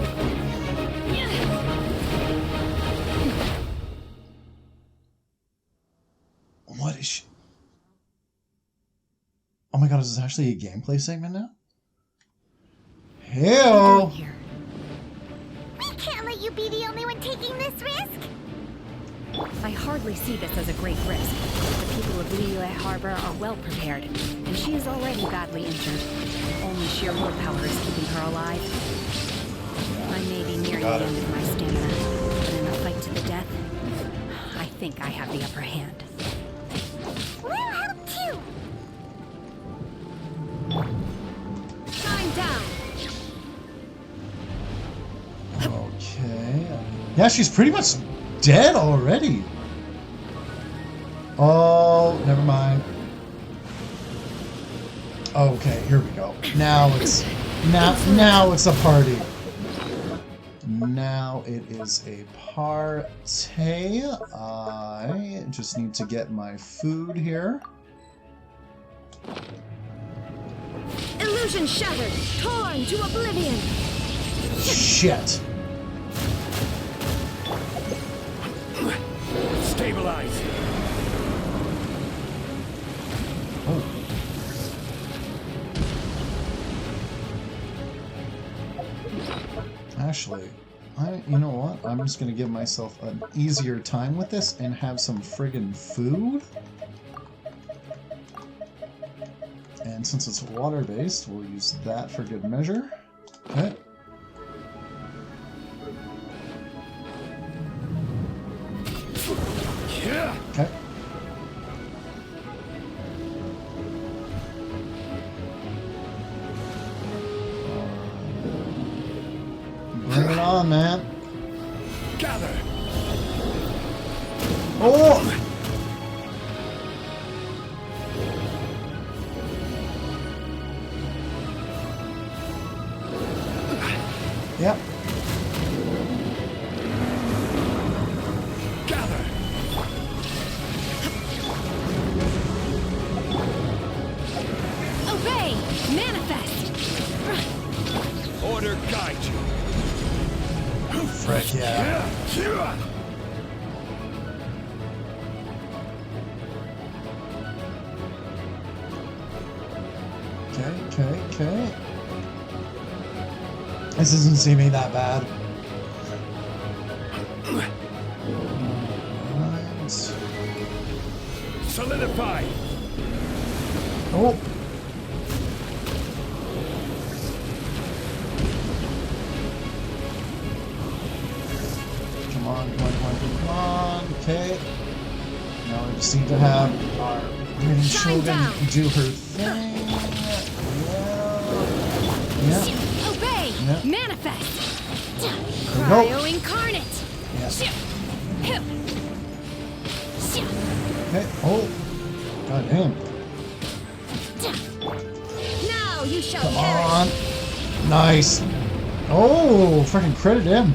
What is she? Oh my god, is this actually a gameplay segment now? Hell! We can't let you be the only one taking this risk. I hardly see this as a great risk. The people of Liyue Harbor are well prepared, and she is already badly injured. Only sheer willpower is keeping her alive. I may be near the end of my stamina, but in a fight to the death, I think I have the upper hand. We'll help too. Time down! Okay. Yeah, she's pretty much dead already. Oh, never mind. Okay, here we go. Now it's a party. Now it is a party. I just need to get my food here. Illusion shattered, torn to oblivion. Shit. Stabilize. Oh. Actually, you know what? I'm just gonna give myself an easier time with this and have some friggin' food. And since it's water-based, we'll use that for good measure. Okay. Okay. Bring it on, man. Gather. Oh! Yep. Gather. Obey! Manifest! Order guide you. Frick yeah. Okay. This doesn't seem that bad. Right. Solidify. Oh. Come on. Okay. Now we just need to have our Green Shogun do her thing. Yeah. Obey! Yeah. Manifest! There we Cryo go. incarnate! Yeah. Okay. Oh. God damn. Now you shall Come perish! on. Nice. Oh, freaking credit him.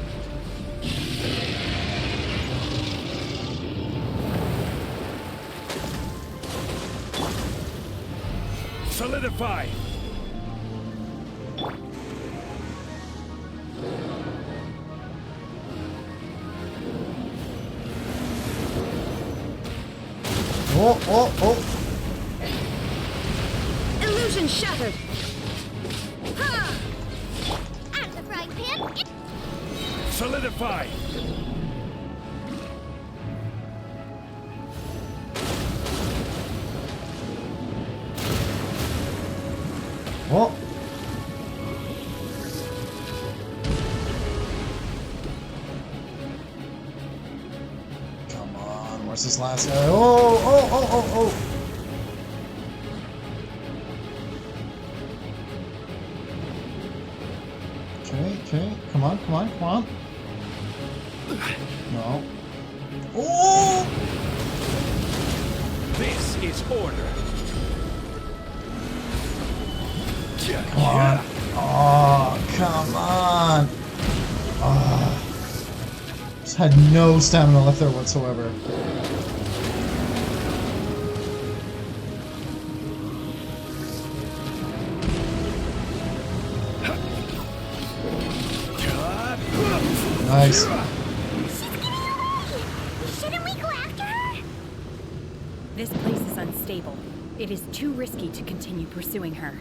Solidify. Oh. Illusion shattered! Ha! Out of the frying pan. Solidify. Oh. Come on, where's this last guy? Oh. Okay. Come on. No. Oh! This is order. Come on. Oh, come on. Oh. Just had no stamina left there whatsoever. Nice. She's getting away! Shouldn't we go after her? This place is unstable. It is too risky to continue pursuing her.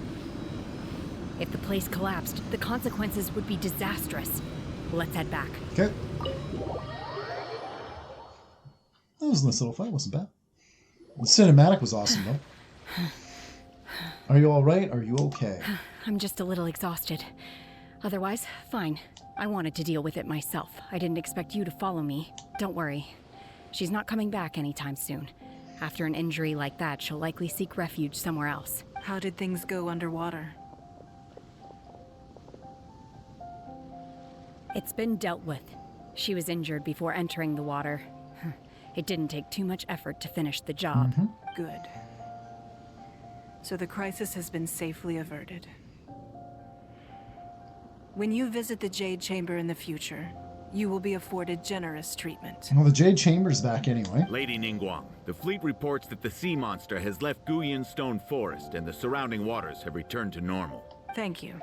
If the place collapsed, the consequences would be disastrous. Let's head back. Okay. That was a nice little fight, wasn't bad. The cinematic was awesome, though. Are you alright? Are you okay? I'm just a little exhausted. Otherwise, fine. I wanted to deal with it myself. I didn't expect you to follow me. Don't worry. She's not coming back anytime soon. After an injury like that, she'll likely seek refuge somewhere else. How did things go underwater? It's been dealt with. She was injured before entering the water. It didn't take too much effort to finish the job. Good. So the crisis has been safely averted. When you visit the Jade Chamber in the future, you will be afforded generous treatment. Well, the Jade Chamber's back anyway. Lady Ningguang, the fleet reports that the sea monster has left Guyun Stone Forest and the surrounding waters have returned to normal. Thank you.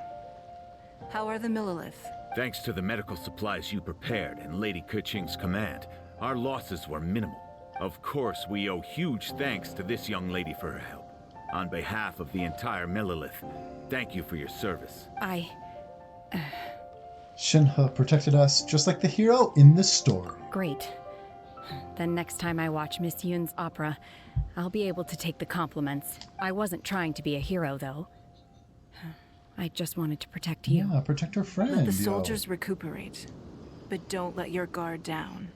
How are the Millilith? Thanks to the medical supplies you prepared and Lady Keqing's command, our losses were minimal. Of course, we owe huge thanks to this young lady for her help. On behalf of the entire Millilith, thank you for your service. Shenhe protected us, just like the hero in this story. Great. Then next time I watch Miss Yun's opera, I'll be able to take the compliments. I wasn't trying to be a hero, though. I just wanted to protect you. Yeah, protect her friend. Let the soldiers recuperate, but don't let your guard down.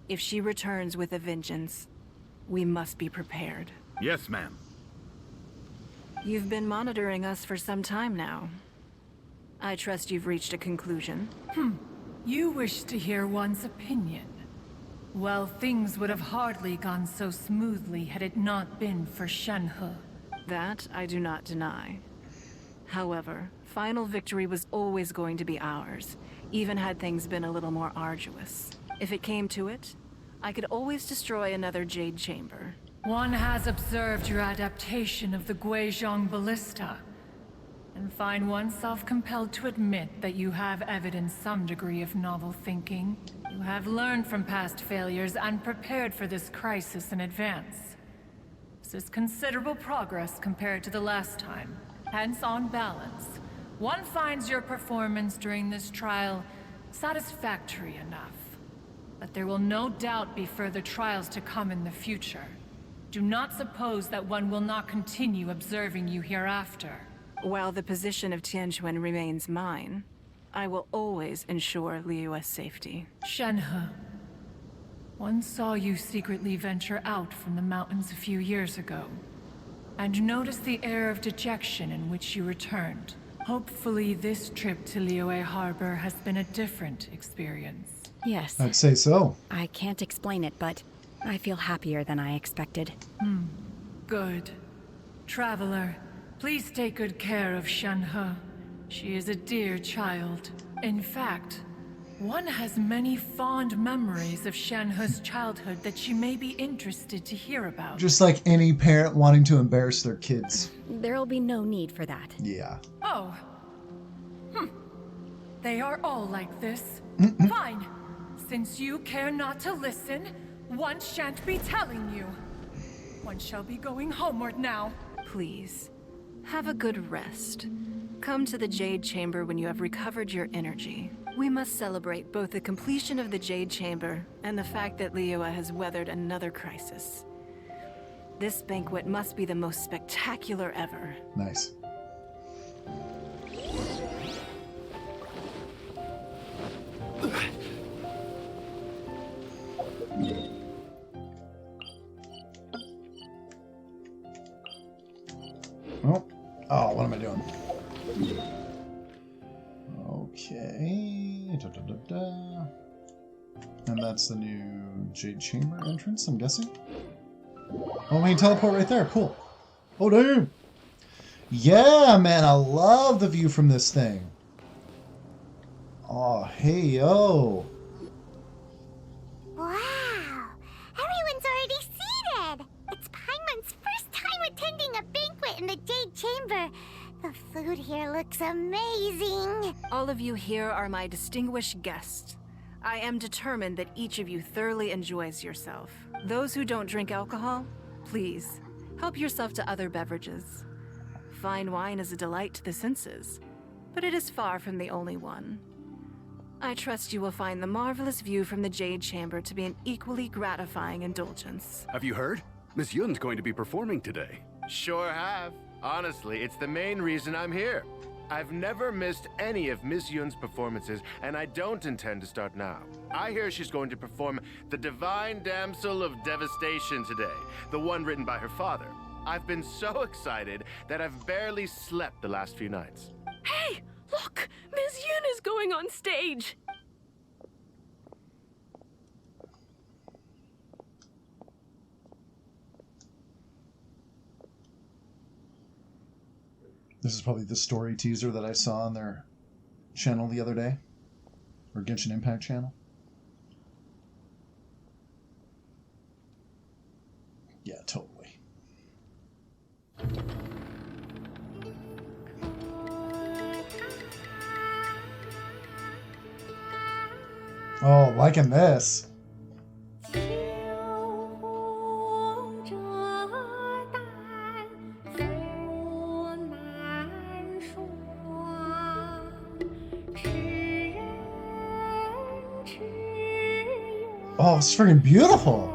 If she returns with a vengeance, we must be prepared. Yes, ma'am. You've been monitoring us for some time now. I trust you've reached a conclusion. You wish to hear one's opinion. Well, things would have hardly gone so smoothly had it not been for Shenhe. That I do not deny. However, final victory was always going to be ours, even had things been a little more arduous. If it came to it, I could always destroy another Jade Chamber. One has observed your adaptation of the Guizhong Ballista, and find oneself compelled to admit that you have evidenced some degree of novel thinking. You have learned from past failures and prepared for this crisis in advance. This is considerable progress compared to the last time. Hence, on balance, one finds your performance during this trial satisfactory enough. But there will no doubt be further trials to come in the future. Do not suppose that one will not continue observing you hereafter. While the position of Tianquan remains mine, I will always ensure Liyue's safety. Shenhe, one saw you secretly venture out from the mountains a few years ago, and noticed the air of dejection in which you returned. Hopefully this trip to Liyue Harbor has been a different experience. Yes. I'd say so. I can't explain it, but I feel happier than I expected. Good. Traveler, please take good care of Shenhe. She is a dear child. In fact, one has many fond memories of Shenhe's childhood that she may be interested to hear about. Just like any parent wanting to embarrass their kids. There'll be no need for that. Yeah. Oh. They are all like this. Fine. Since you care not to listen, one shan't be telling you. One shall be going homeward now. Please, have a good rest. Come to the Jade Chamber when you have recovered your energy. We must celebrate both the completion of the Jade Chamber and the fact that Liyue has weathered another crisis. This banquet must be the most spectacular ever. Nice. Oh, what am I doing? Okay. And that's the new Jade Chamber entrance, I'm guessing. Oh, we can teleport right there. Cool. Oh, damn. Yeah, man, I love the view from this thing. Oh, hey, yo. Wow! Everyone's already seated! It's Paimon's first time attending a banquet in the Jade Chamber. The food here looks amazing. All of you here are my distinguished guests. I am determined that each of you thoroughly enjoys yourself. Those who don't drink alcohol, please, help yourself to other beverages. Fine wine is a delight to the senses, but it is far from the only one. I trust you will find the marvelous view from the Jade Chamber to be an equally gratifying indulgence. Have you heard? Miss Yun's going to be performing today. Sure have. Honestly, it's the main reason I'm here. I've never missed any of Miss Yun's performances, and I don't intend to start now. I hear she's going to perform The Divine Damsel of Devastation today, the one written by her father. I've been so excited that I've barely slept the last few nights. Hey, look! Miss Yun is going on stage! This is probably the story teaser that I saw on their channel the other day. Or Genshin Impact channel. Yeah, totally. Oh, liking this. Oh, it's freaking beautiful.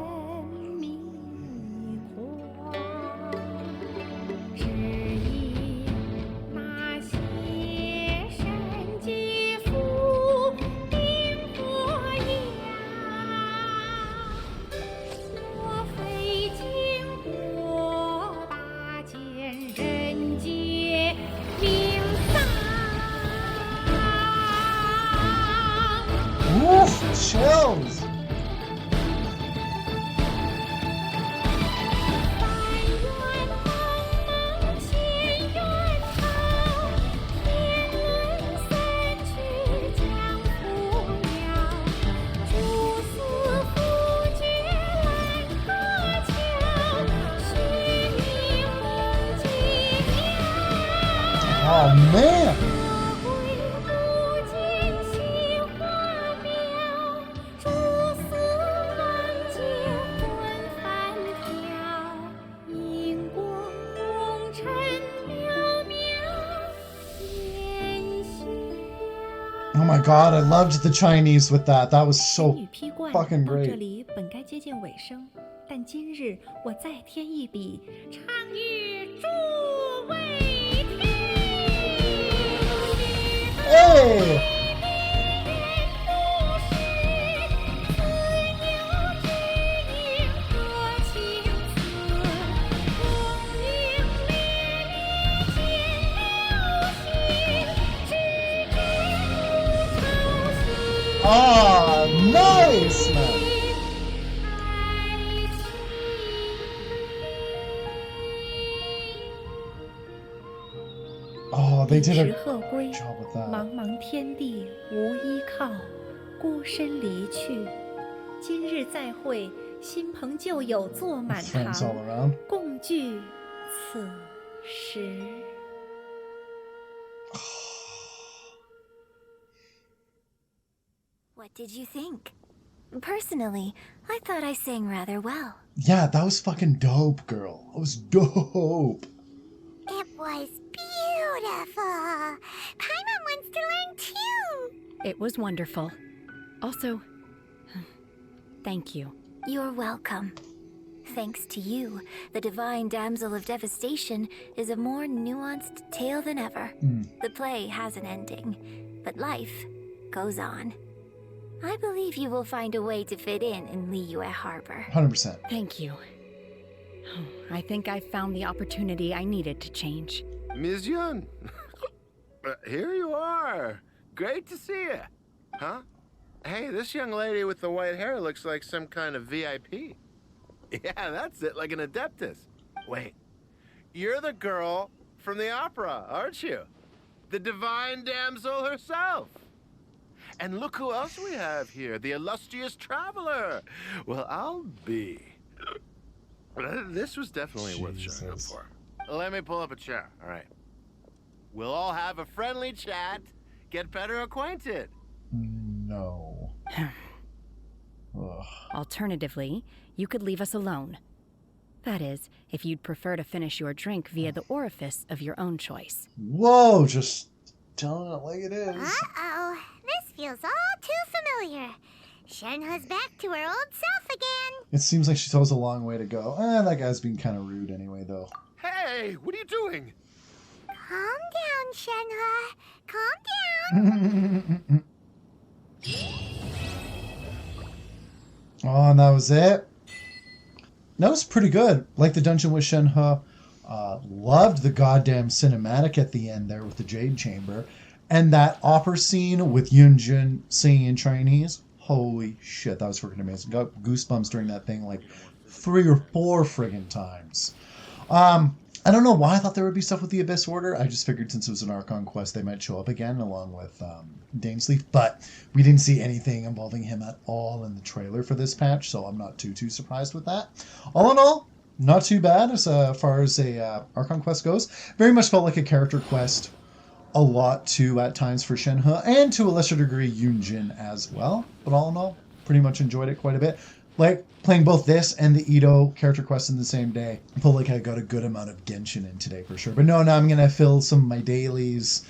Oof, chills. Oh man! Oh my god, I loved the Chinese with that. That was so fucking great. 这里本该接近尾声，但今日我再添一笔，唱与诸位听。Hey! Ah, nice, man. Oh, they did a job with that. 茫茫天地无依靠，孤身离去。今日再会，新朋旧友坐满堂 Friends all around. 共聚此时。 What did you think? Personally, I thought I sang rather well. Yeah, that was fucking dope, girl. It was dope. It was beautiful. Paimon wants to learn too. It was wonderful. Also, thank you. You're welcome. Thanks to you, the Divine Damsel of Devastation is a more nuanced tale than ever. The play has an ending, but life goes on. I believe you will find a way to fit in Liyue Harbor. 100%. Thank you. I think I found the opportunity I needed to change. Ms. Yun, here you are. Great to see you. Huh? Hey, this young lady with the white hair looks like some kind of VIP. Yeah, that's it, like an adeptus. Wait, you're the girl from the opera, aren't you? The Divine Damsel herself. And look who else we have here, the illustrious traveler. Well, I'll be. This was definitely worth showing up for. Let me pull up a chair, all right. We'll all have a friendly chat, get better acquainted. No. Alternatively, you could leave us alone. That is, if you'd prefer to finish your drink via the orifice of your own choice. Whoa, just telling it like it is. Uh-oh, this feels all too familiar. Shenhe's back to her old self again. It seems like she still has a long way to go. That guy's being kind of rude anyway, though. Hey, what are you doing? Calm down, Shenhe. Calm down. Oh, and that was it. That was pretty good. Like the dungeon with Shenhe. Loved the goddamn cinematic at the end there with the Jade Chamber. And that opera scene with Yun Jin singing in Chinese. Holy shit, that was freaking amazing. Got goosebumps during that thing like 3 or 4 friggin' times. I don't know why I thought there would be stuff with the Abyss Order. I just figured since it was an Archon Quest, they might show up again along with Dainsleif. But we didn't see anything involving him at all in the trailer for this patch, so I'm not too surprised with that. All in all, not too bad as far as a Archon Quest goes. Very much felt like a character quest. A lot too at times for Shenhe, and to a lesser degree Yun Jin as well. But all in all, pretty much enjoyed it quite a bit. Like playing both this and the Ito character quest in the same day. I feel like I got a good amount of Genshin in today for sure. But no, now I'm going to fill some of my dailies,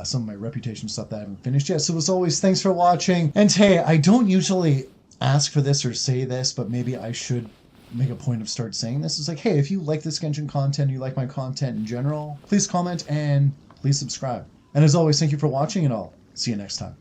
some of my reputation stuff that I haven't finished yet. So as always, thanks for watching. And hey, I don't usually ask for this or say this, but maybe I should make a point of start saying this. It's like, hey, if you like this Genshin content, you like my content in general, please comment and please subscribe. And as always, thank you for watching, and I'll see you next time.